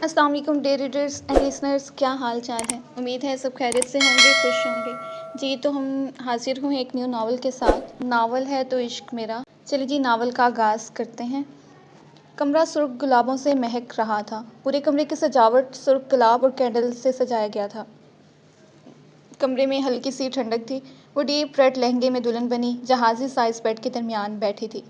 अस्सलाम वालेकुम day readers and listeners, क्या हाल चाल है। उम्मीद है सब खैरियत से होंगे, खुश होंगे। जी तो हम हाजिर हुए एक न्यू नावल के साथ। नावल है तो इश्क मेरा। चलिए जी नावल का आगाज़ करते हैं। कमरा सुर्ख गुलाबों से महक रहा था। पूरे कमरे की सजावट सुर्ख गुलाब और कैंडल से सजाया गया था। कमरे में हल्की सी ठंडक थी। वो डीप रेड लहंगे में दुल्हन बनी जहाज़ी साइज बेड के दरमियान बैठी थी।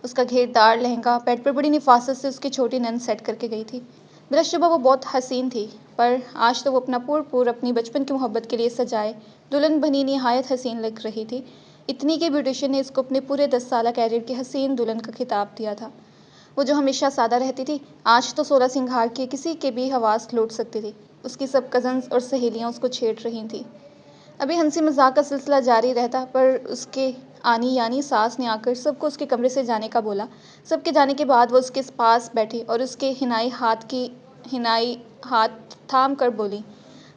उसका घेरदार लहंगा बेड पर बड़ी निफासत से उसकी छोटी नंद सेट करके गई थी। बिलाशुबा वो बहुत हसीन थी, पर आज तो वो अपना पूर अपनी बचपन की मोहब्बत के लिए सजाए दुल्हन बनी निहायत हसीन लग रही थी। इतनी कि ब्यूटिशियन ने इसको अपने पूरे 10 साल कैरियर की हसीन दुल्हन का खिताब दिया था। वो जो हमेशा सादा रहती थी, आज तो 16 सिंगार के किसी के भी हवास लूट सकती थी। उसकी सब कज़न्स और सहेलियाँ उसको छेड़ रही थीं। अभी हंसी मजाक का सिलसिला जारी रहता, पर उसके आनी यानी सास ने आकर सबको उसके कमरे से जाने का बोला। सबके जाने के बाद वो उसके पास बैठी और उसके हिनाई हाथ थाम कर बोली,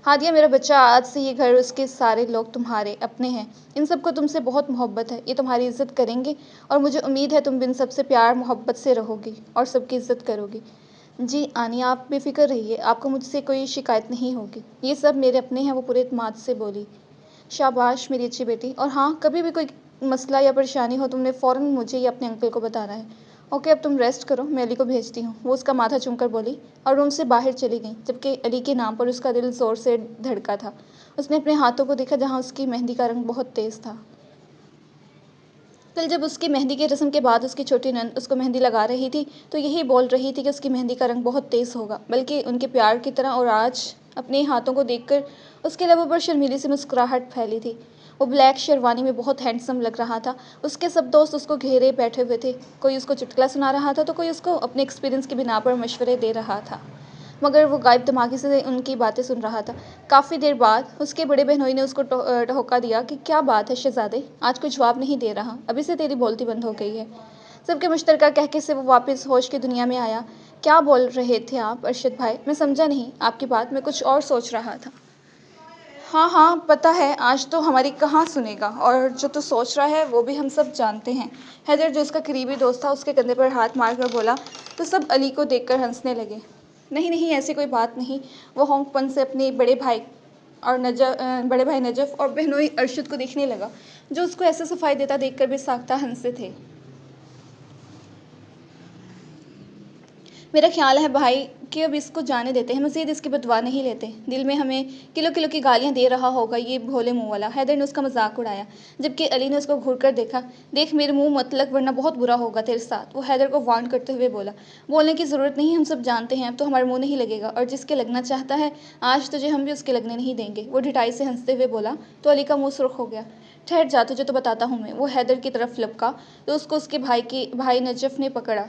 हादिया मेरा बच्चा, आज से ये घर उसके सारे लोग तुम्हारे अपने हैं। इन सबको तुमसे बहुत मोहब्बत है, ये तुम्हारी इज्जत करेंगे और मुझे उम्मीद है तुम भी इन सबसे प्यार मोहब्बत से रहोगी और सबकी इज्जत करोगी। जी आनी, आप बेफिक्र रहिए, आपको मुझसे कोई शिकायत नहीं होगी। ये सब मेरे अपने हैं, वो पूरे इत्मीनान से बोली। शाबाश मेरी अच्छी बेटी, और हाँ, कभी भी कोई मसला या परेशानी हो तुमने फ़ौरन मुझे या अपने अंकल को बताना है। ओके, अब तुम रेस्ट करो, मैं अली को भेजती हूँ। वो उसका माथा चूमकर बोली और रूम से बाहर चली गई, जबकि अली के नाम पर उसका दिल ज़ोर से धड़का था। उसने अपने हाथों को देखा जहाँ उसकी मेहंदी का रंग बहुत तेज़ था। कल जब उसकी मेहंदी की रस्म के बाद उसकी छोटी नंद उसको मेहंदी लगा रही थी, तो यही बोल रही थी कि उसकी मेहंदी का रंग बहुत तेज़ होगा, बल्कि उनके प्यार की तरह। और आज अपने हाथों को देखकर उसके लबों पर शर्मीली सी मुस्कुराहट फैली थी। वो ब्लैक शेरवानी में बहुत हैंडसम लग रहा था। उसके सब दोस्त उसको घेरे बैठे हुए थे। कोई उसको चुटकुला सुना रहा था तो कोई उसको अपने एक्सपीरियंस की बिना पर मशवरे दे रहा था, मगर वो गायब दिमागी से उनकी बातें सुन रहा था। काफ़ी देर बाद उसके बड़े बहनोई ने उसको टोका दिया कि क्या बात है शहज़ादे, आज कोई जवाब नहीं दे रहा, अभी से तेरी बोलती बंद हो गई है। सबके मुश्तरका कहके से वो वापस होश की दुनिया में आया। क्या बोल रहे थे आप अरशद भाई? मैं समझा नहीं आपकी बात, मैं कुछ और सोच रहा था। हाँ हाँ, पता है, आज तो हमारी कहाँ सुनेगा, और जो तू सोच रहा है वो भी हम सब जानते हैं। हैदर, जो उसका करीबी दोस्त था, उसके कंधे पर हाथ मार कर बोला। तो सब अली को देखकर हंसने लगे। नहीं नहीं, ऐसी कोई बात नहीं। वो होंगपन से अपने बड़े भाई नजफ़ और बहनोई अरशद को देखने लगा, जो उसको ऐसे सफाई देता देखकर भी साख्ता हंसते थे। मेरा ख्याल है भाई कि अब इसको जाने देते हैं, मज़ीद इसकी बदवा नहीं लेते। दिल में हमें किलो किलो की गालियां दे रहा होगा ये भोले मुँह वाला। हैदर ने उसका मजाक उड़ाया, जबकि अली ने उसको घूर कर देखा। देख मेरे मुंह मत लग, वरना बहुत बुरा होगा तेरे साथ, वो हैदर को वार्न करते हुए बोला। बोलने की ज़रूरत नहीं, हम सब जानते हैं, अब तो हमारा मुँह नहीं लगेगा, और जिसके लगना चाहता है आज तुझे हम भी उसके लगने नहीं देंगे, वो ढिठाई से हंसते हुए बोला। तो अली का मुँह सुर्ख हो गया। ठहर जा, तुझे तो बताता हूँ मैं। वो हैदर की तरफ लपका तो उसको उसके भाई नजफ़ ने पकड़ा।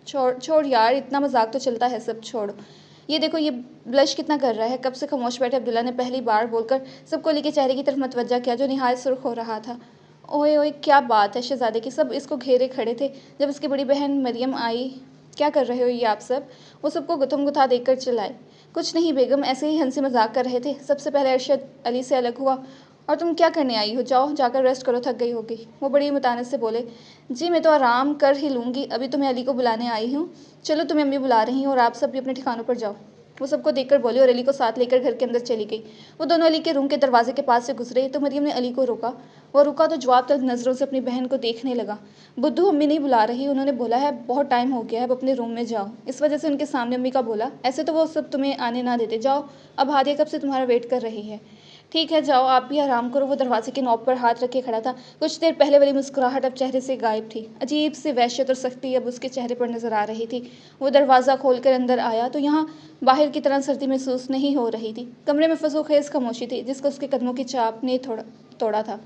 छोड़ छोड़ यार, इतना मजाक तो चलता है, सब छोड़। ये देखो, ये ब्लश कितना कर रहा है। कब से खामोश बैठे अब्दुल्ला ने पहली बार बोलकर सबको अली के चेहरे की तरफ मतवज्जा किया, जो निहायत सुर्ख हो रहा था। ओए ओए, क्या बात है शहजादे की? सब इसको घेरे खड़े थे। जब उसकी बड़ी बहन मरियम आई, क्या कर रहे हो ये आप सब? वो सबको गुथम गुथा देखकर चिल्लाए। कुछ नहीं बेगम, ऐसे ही हंसी मजाक कर रहे थे। सबसे पहले अरशद अली से अलग हुआ। और तुम क्या करने आई हो? जाओ जाकर रेस्ट करो, थक गई होगी। वो बड़ी मुतानत से बोले। जी मैं तो आराम कर ही लूँगी, अभी तो मैं अली को बुलाने आई हूँ। चलो, तुम्हें अम्मी बुला रही हैं और आप सब भी अपने ठिकानों पर जाओ। वो सबको देखकर बोली और अली को साथ लेकर घर के अंदर चली गई। वो दोनों अली के रूम के दरवाजे के पास से गुजरे तो मरियम ने अली को रोका। वो रुका तो जवाब तलब नज़रों से अपनी बहन को देखने लगा। बुद्धू, अम्मी नहीं बुला रही, उन्होंने बोला है बहुत टाइम हो गया है, अब अपने रूम में जाओ। इस वजह से उनके सामने अम्मी का बोला। ऐसे तो वो सब तुम्हें आने ना देते, जाओ। अब हादिया कब से तुम्हारा वेट कर रही है। ठीक है, जाओ, आप भी आराम करो। वो दरवाजे के नॉब पर हाथ रखे खड़ा था। कुछ देर पहले वाली मुस्कुराहट अब चेहरे से गायब थी। अजीब सी वहशत और सख्ती अब उसके चेहरे पर नजर आ रही थी। वो दरवाज़ा खोलकर अंदर आया तो यहाँ बाहर की तरह सर्दी महसूस नहीं हो रही थी। कमरे में फजूखेज़ खामोशी थी, जिसको उसके कदमों की चाप ने तोड़ा था।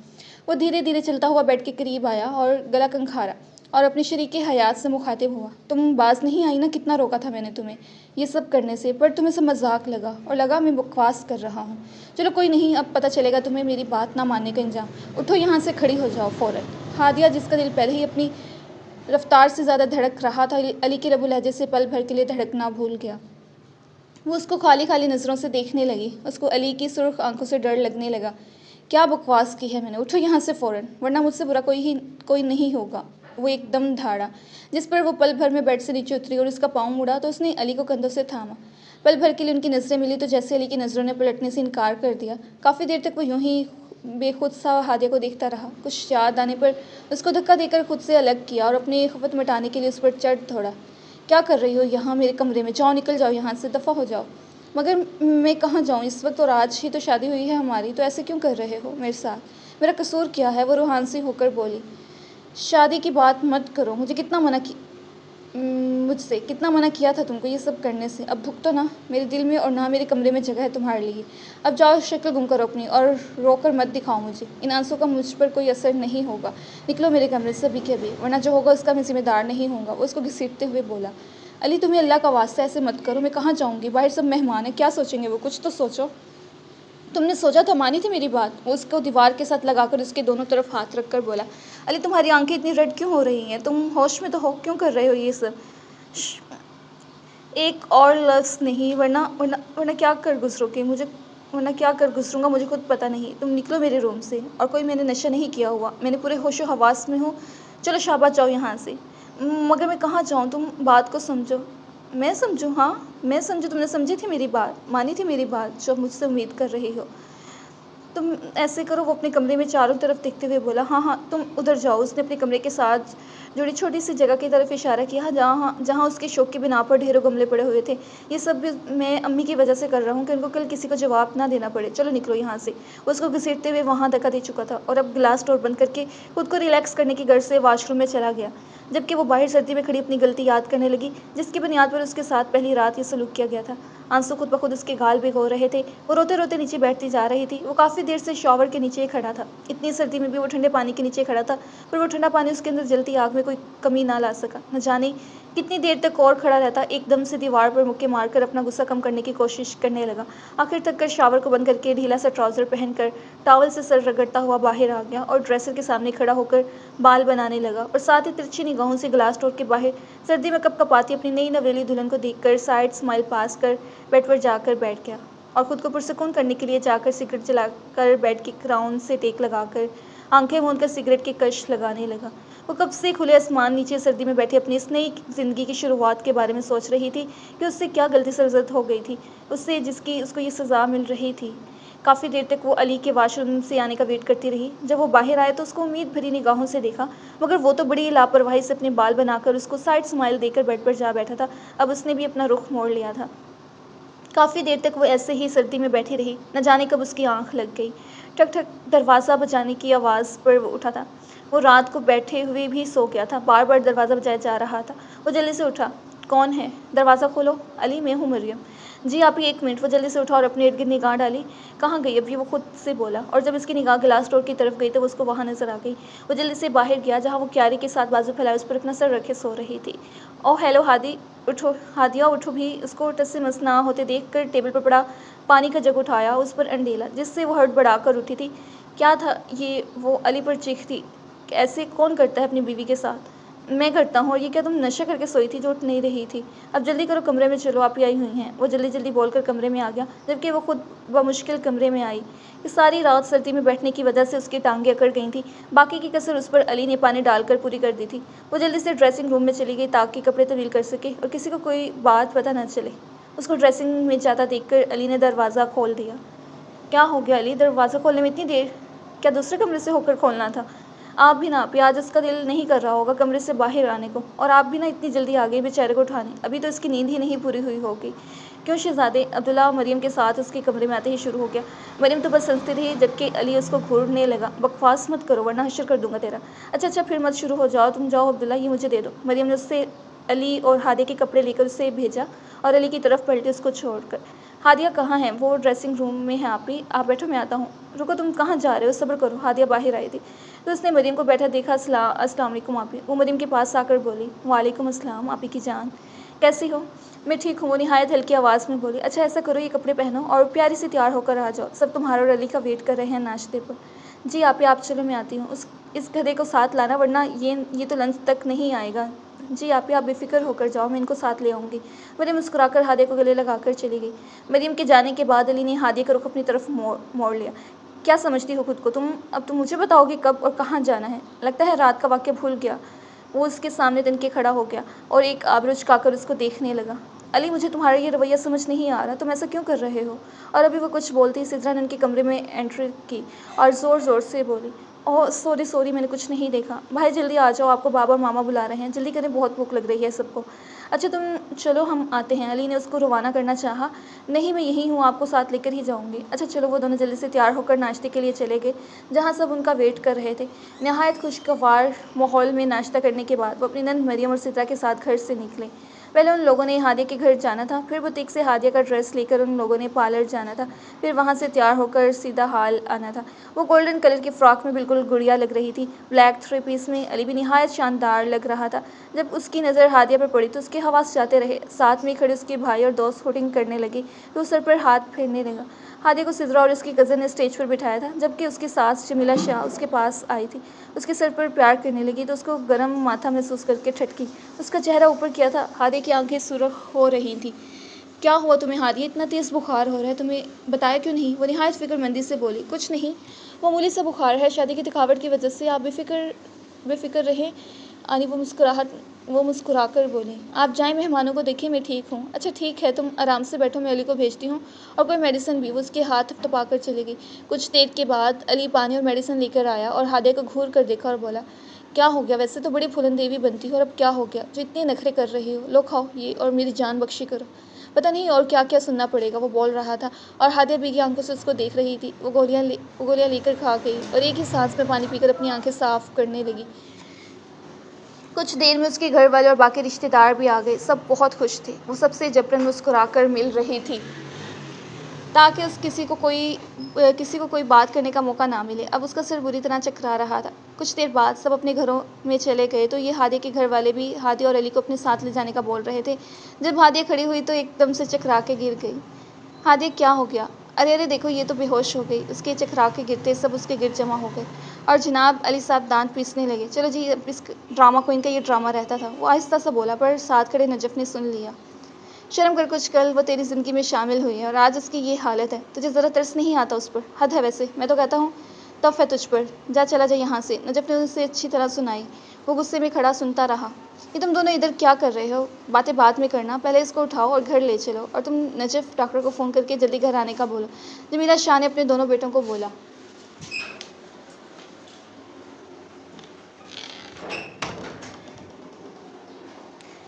वो धीरे धीरे चलता हुआ बेड के करीब आया और गला खंखारा और अपनी शरीक हयात से मुखातिब हुआ। तुम बाज नहीं आई ना? कितना रोका था मैंने तुम्हें ये सब करने से, पर तुम्हें सब मजाक लगा और लगा मैं बकवास कर रहा हूँ। चलो कोई नहीं, अब पता चलेगा तुम्हें मेरी बात ना मानने का इंजाम। उठो, यहाँ से खड़ी हो जाओ फ़ौरन। हादिया, जिसका दिल पहले ही अपनी रफ्तार से ज़्यादा धड़क रहा था, अली के लबो लहजे से पल भर के लिए धड़कना भूल गया। वो उसको खाली खाली नज़रों से देखने लगी। उसको अली की सुर्ख आंखों से डर लगने लगा। क्या बकवास की है मैंने? उठो यहाँ से फ़ौरन, वरना मुझसे बुरा कोई नहीं होगा। वो एकदम धाड़ा, जिस पर वो पल भर में बेड से नीचे उतरी और उसका पाँव मुड़ा तो उसने अली को कंधों से थामा। पल भर के लिए उनकी नज़रें मिली तो जैसे अली की नज़रों ने पलटने से इनकार कर दिया। काफ़ी देर तक वो यूं ही बेखुद सा हादिया को देखता रहा। कुछ याद आने पर उसको धक्का देकर खुद से अलग किया और अपनी खपत मिटाने के लिए उस पर चढ़ दौड़ा। क्या कर रही हो यहाँ मेरे कमरे में? जाओ, निकल जाओ यहाँ से, दफ़ा हो जाओ। मगर मैं कहाँ जाऊँ इस वक्त, और आज ही तो शादी हुई है हमारी, तो ऐसे क्यों कर रहे हो मेरे साथ? मेरा कसूर क्या है? वो रूहान सी होकर बोली। शादी की बात मत करो, मुझसे कितना मना किया था तुमको ये सब करने से। अब भुगतो ना, मेरे दिल में और ना मेरे कमरे में जगह है तुम्हारे लिए। अब जाओ, शक्ल गुम करो अपनी और रोकर मत दिखाओ मुझे। इन आंसू का मुझ पर कोई असर नहीं होगा। निकलो मेरे कमरे से अभी के अभी, वरना जो होगा उसका मैं जिम्मेदार नहीं होऊंगा। वो उसको घसीटते हुए बोला। अली, तुम्हें अल्लाह का वास्ता ऐसे मत करो। मैं कहाँ जाऊँगी? बाहर सब मेहमान है, क्या सोचेंगे वो? कुछ तो सोचो। तुमने सोचा था, मानी थी मेरी बात? वो उसको दीवार के साथ लगाकर उसके दोनों तरफ हाथ रखकर बोला। अली, तुम्हारी आंखें इतनी रेड क्यों हो रही हैं? तुम होश में तो हो, क्यों कर रहे हो ये सब? एक और लफ्ज़ नहीं, वरना वरना वरना क्या कर गुजरोगे मुझे वरना क्या कर गुजरूंगा मुझे खुद पता नहीं। तुम निकलो मेरे रूम से। और कोई मैंने नशा नहीं किया हुआ, मैंने पूरे होशो हवास में हूँ। चलो शाबाश, जाओ यहाँ से। मगर मैं कहाँ जाऊँ? तुम बात को समझो। मैं समझूँ? हाँ, मैं समझूँ। तुमने समझी थी मेरी बात, मानी थी मेरी बात, जो मुझसे उम्मीद कर रही हो। तुम ऐसे करो। वो अपने कमरे में चारों तरफ देखते हुए बोला। हाँ हाँ, तुम उधर जाओ। उसने अपने कमरे के साथ जुड़ी छोटी सी जगह की तरफ इशारा किया, जहाँ जहाँ उसके शौक की बिना पर ढेरों गमले पड़े हुए थे। ये सब भी मैं अम्मी की वजह से कर रहा हूँ कि उनको कल किसी को जवाब ना देना पड़े। चलो निकलो यहाँ से। वो उसको घसीटते हुए वहाँ धक्का दे चुका था और अब गिलास डोर बंद करके खुद को रिलैक्स करने की गर्ज से वॉशरूम में चला गया, जबकि वो बाहर सर्दी में खड़ी अपनी गलती याद करने लगी, जिसकी बुनियाद पर उसके साथ पहली रात ये सलूक किया गया था। आंसू खुद ब खुद उसके गाल भिगो रहे थे। वो रोते रोते नीचे बैठती जा रही थी। वो काफ़ी देर से शॉवर के नीचे खड़ा था। इतनी सर्दी में भी वो ठंडे पानी के नीचे खड़ा था, पर वो ठंडा पानी उसके अंदर जलती आग में कोई कमी ना ला सका। न जाने कितनी देर तक और खड़ा रहता। एकदम से दीवार पर मुक्के मारकर अपना गुस्सा कम करने की कोशिश करने लगा। आखिर तक कर शावर को बंद करके ढीला सा ट्राउज़र पहनकर टॉवल से सर रगड़ता हुआ बाहर आ गया और ड्रेसर के सामने खड़ा होकर बाल बनाने लगा और साथ ही तिरछी निगाहों से ग्लास डोर के बाहर सर्दी में कपकपाती अपनी नई नवेली दुल्हन को देखकर साइड स्माइल पास कर बेड पर जाकर बैठ गया और खुद को पुरसकून करने के लिए जाकर सिगरेट जलाकर बेड के क्राउन से टेक लगाकर आंखें मूंद कर सिगरेट के कश लगाने लगा। वो कब से खुले आसमान नीचे सर्दी में बैठी अपनी इस नई ज़िंदगी की शुरुआत के बारे में सोच रही थी कि उससे क्या गलती सरजद हो गई थी, उससे जिसकी उसको ये सज़ा मिल रही थी। काफ़ी देर तक वो अली के वाशरूम से आने का वेट करती रही। जब वो बाहर आए तो उसको उम्मीद भरी निगाहों से देखा, मगर वो तो बड़ी लापरवाही से अपने बाल बनाकर उसको साइड स्माइल देकर बेड पर जा बैठा था। अब उसने भी अपना रुख मोड़ लिया था। काफ़ी देर तक वो ऐसे ही सर्दी में बैठी रही। न जाने कब उसकी आंख लग गई। ठक ठक दरवाज़ा बजाने की आवाज़ पर वो उठा था। वो रात को बैठे हुए भी सो गया था। बार बार दरवाज़ा बजाया जा रहा था। वो जल्दी से उठा। कौन है? दरवाज़ा खोलो। अली, मैं हूँ मरियम। जी आप ही, 1 मिनट। वो जल्दी से उठा और अपने इर्द गिर्द निगाह डाली। कहाँ गई अभी? वो खुद से बोला और जब उसकी निगाह गिलास डोर की तरफ गई तो उसको वहाँ नजर आ गई। वो जल्दी से बाहर गया, जहाँ वो क्यारी के साथ बाजू फैलाए उस पर अपना सर रखे सो रही थी। ओ हेलो हादी, उठो हादिया, उठो भी। उसको टस से मस ना होते देख कर टेबल पर पड़ा पानी का जग उठाया, उस पर अंडेला, जिससे वो हड़बड़ा कर उठी थी। क्या था ये? वो अली पर चीखती। ऐसे कौन करता है अपनी बीवी के साथ? मैं करता हूँ। और ये क्या तुम नशा करके सोई थी जो उठ नहीं रही थी? अब जल्दी करो, कमरे में चलो, आप ही आई हुई हैं। वो जल्दी जल्दी बोलकर कमरे में आ गया, जबकि वो खुद बमुश्किल कमरे में आई। कि सारी रात सर्दी में बैठने की वजह से उसकी टांगें अकड़ गई थी। बाकी की कसर उस पर अली ने पानी डालकर पूरी कर दी थी। वो जल्दी से ड्रेसिंग रूम में चली गई ताकि कपड़े तब्दील कर सके और किसी को कोई बात पता न चले। उसको ड्रेसिंग में जाता देखकर अली ने दरवाज़ा खोल दिया। क्या हो गया अली, दरवाज़ा खोलने में इतनी देर? क्या दूसरे कमरे से होकर खोलना था? आप भी ना, आज उसका दिल नहीं कर रहा होगा कमरे से बाहर आने को, और आप भी ना इतनी जल्दी आ गई बेचारे को उठाने। अभी तो इसकी नींद ही नहीं पूरी हुई होगी। क्यों शहज़ादे? अब्दुल्ला मरियम के साथ उसके कमरे में आते ही शुरू हो गया। मरियम तो बस हंसती रही, जबकि अली उसको घूरने लगा। बकवास मत करो वरना हशर कर दूंगा तेरा। अच्छा अच्छा, फिर मत शुरू हो जाओ। तुम जाओ अब्दुल्ला, ये मुझे दे दो। मरियम ने उससे अली और हादिया के कपड़े लेकर उसे भेजा और अली की तरफ पलटी उसको छोड़कर। हादिया कहाँ है? वो ड्रेसिंग रूम में है आप ही। आप बैठो, मैं आता हूँ। रुको, तुम कहाँ जा रहे हो? सब्र करो। हादिया बाहर आई थी तो उसने मरियम को बैठा देखा। अस्सलाम वालेकुम आप ही। वो मरियम के पास आकर बोली। वालेकुम अस्सलाम आप ही की जान, कैसी हो? मैं ठीक हूँ, वो निहायत हल्की आवाज़ में बोली। अच्छा ऐसा करो, ये कपड़े पहनो और प्यारी से तैयार होकर आ जाओ। सब तुम्हारे और अली का वेट कर रहे हैं नाश्ते पर। जी आप ही, आप चलो मैं आती हूँ। इस गधे को साथ लाना, वरना ये तो लंच तक नहीं आएगा। जी आप ही, आप बेफिक्र होकर जाओ, मैं इनको साथ ले आऊँगी। मरियम मुस्कुराकर हादिया को गले लगाकर चली गई। मरियम के जाने के बाद अली ने हादिया का रुख अपनी तरफ मोड़ लिया। क्या समझती हो खुद को तुम? अब तुम मुझे बताओगे कब और कहाँ जाना है? लगता है रात का वाक़या भूल गया। वो उसके सामने तन के खड़ा हो गया और एक आबरू चुकाकर उसको देखने लगा। अली, मुझे तुम्हारा ये रवैया समझ नहीं आ रहा, तुम ऐसा क्यों कर रहे हो? और अभी वो कुछ बोलती ही सिद्रा ने उनके कमरे में एंट्री की और ज़ोर-ज़ोर से बोली, ओह सॉरी सॉरी, मैंने कुछ नहीं देखा। भाई जल्दी आ जाओ, आपको बाबा और मामा बुला रहे हैं, जल्दी करें, बहुत भूख लग रही है सबको। अच्छा तुम चलो, हम आते हैं। अली ने उसको रवाना करना चाहा। नहीं, मैं यहीं हूँ, आपको साथ लेकर ही जाऊँगी। अच्छा चलो। वो दोनों जल्दी से तैयार होकर नाश्ते के लिए चले गए, जहाँ सब उनका वेट कर रहे थे। नहायत खुशगवार माहौल में नाश्ता करने के बाद वो अपनी नंद मरियम और सिद्रा के साथ घर से निकले। पहले उन लोगों ने हादिया के घर जाना था, फिर बुटीक से हादिया का ड्रेस लेकर उन लोगों ने पार्लर जाना था, फिर वहाँ से तैयार होकर सीधा हाल आना था। वो गोल्डन कलर की फ़्रॉक में बिल्कुल गुड़िया लग रही थी। ब्लैक थ्री पीस में अली भी निहायत शानदार लग रहा था। जब उसकी नज़र हादिया पर पड़ी तो उसके हवास जाते रहे। साथ में खड़े उसके भाई और दोस्त होटिंग करने लगे तो उस सर पर हाथ फेरने लगा। हादिया को सिद्रा और उसकी कज़न ने स्टेज पर बिठाया था, जबकि उसकी सास जमीला शाह उसके पास आई थी। उसके सर पर प्यार करने लगी तो उसको गर्म माथा महसूस करके ठटकी। उसका चेहरा ऊपर किया था। हादिया की आंखें सुर्ख हो रही थीं। क्या हुआ तुम्हें हादिया? इतना तेज़ बुखार हो रहा है, तुम्हें बताया क्यों नहीं? वो निहायत फ़िक्रमंदी से बोली। कुछ नहीं, मामूली सा बुखार है, शादी की थकावट की वजह से। आप बेफिक्र रहें। आनी वो मुस्कुराकर बोली। आप जाएं, मेहमानों को देखें, मैं ठीक हूँ। अच्छा ठीक है, तुम आराम से बैठो, मैं अली को भेजती हूँ, और कोई मेडिसिन भी। वो उसके हाथ थपथपाकर चली गई। कुछ देर के बाद अली पानी और मेडिसिन लेकर आया और हादिया को घूर कर देखा और बोला, क्या हो गया? वैसे तो बड़ी फूलन देवी बनती हो, और अब क्या हो गया जो इतने नखरे कर रही हो? लो खाओ ये और मेरी जान बख्शी करो। पता नहीं और क्या क्या सुनना पड़ेगा, वो बोल रहा था और हादिया भीगी आंखों से उसको देख रही थी। वो गोलियां लेकर खा गई और एक ही सांस में पानी पीकर अपनी आंखें साफ करने लगी। कुछ देर में उसके घर वाले और बाकी रिश्तेदार भी आ गए। सब बहुत खुश थे। वो सबसे जबरन मुस्कुराकर मिल रही थी ताकि किसी को कोई बात करने का मौका ना मिले। अब उसका सिर बुरी तरह चकरा रहा था। कुछ देर बाद सब अपने घरों में चले गए तो ये हादिया के घर वाले भी हादिया और अली को अपने साथ ले जाने का बोल रहे थे। जब हादिया खड़ी हुई तो एकदम से चकरा के गिर गई। हादिया, क्या हो गया? अरे अरे देखो, ये तो बेहोश हो गई। उसके चकरा के गिरते सब उसके गिर जमा हो गए और जनाब अली साहब दांत पीसने लगे। चलो जी, अब इस ड्रामा क्वीन का ये ड्रामा रहता था। वो आहिस्ता सा बोला, पर साथ खड़े नजफ़ ने सुन लिया। शर्म कर कुछ, कल वो तेरी ज़िंदगी में शामिल हुई है और आज उसकी ये हालत है। तुझे ज़रा तरस नहीं आता उस पर? हद है वैसे, मैं तो कहता हूँ तफ है तुझ पर। जा, चला जा यहाँ से। नजफ़ ने उसे अच्छी तरह सुनाई। वो गुस्से में खड़ा सुनता रहा। ये तुम दोनों इधर क्या कर रहे हो? बातें बाद में करना, पहले इसको उठाओ और घर ले चलो। और तुम नजफ़, डॉक्टर को फ़ोन करके जल्दी घर आने का बोलो। जमीला शाह ने अपने दोनों बेटों को बोला।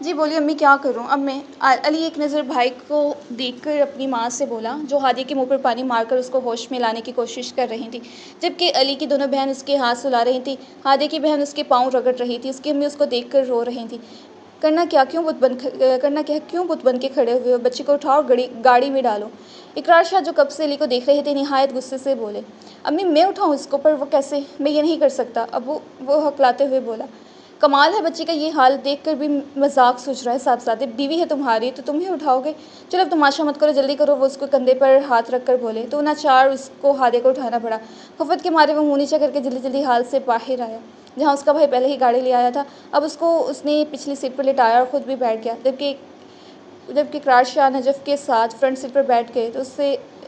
जी बोलिए अम्मी, क्या करूं अब मैं? अली एक नज़र भाई को देखकर अपनी माँ से बोला, जो हादिया के मुंह पर पानी मारकर उसको होश में लाने की कोशिश कर रही थी, जबकि अली की दोनों बहन उसके हाथ सुला रही थी। हादिया की बहन उसके पाँव रगड़ रही थी। उसकी अम्मी उसको देखकर रो रही थी। करना क्या, क्यों बुत बन के खड़े हुए हो? बच्चे को उठाओ और गाड़ी में डालो। इकरार शाह, जो कब से अली को देख रहे थे, निहायत गुस्से से बोले, अम्मी मैं उठाऊँ इसको? पर वो कैसे? मैं ये नहीं कर सकता। अब वो हकलाते हुए बोला, कमाल है, बच्ची का ये हाल देखकर भी मजाक सूझ रहा है। साहबजादे, बीवी है तुम्हारी तो तुम ही उठाओगे। चलो अब तमाशा मत करो, जल्दी करो। वो उसको कंधे पर हाथ रख कर बोले तो नाचार उसको हादिया को उठाना पड़ा। खफत के मारे वो मुँह नीचा करके जल्दी जल्दी हाल से बाहर आया, जहाँ उसका भाई पहले ही गाड़ी ले आया था। अब उसने पिछली सीट पर लिटाया और ख़ुद भी बैठ गया, जबकि इकरार शाह नजफ़ के साथ फ्रंट सीट पर बैठ गए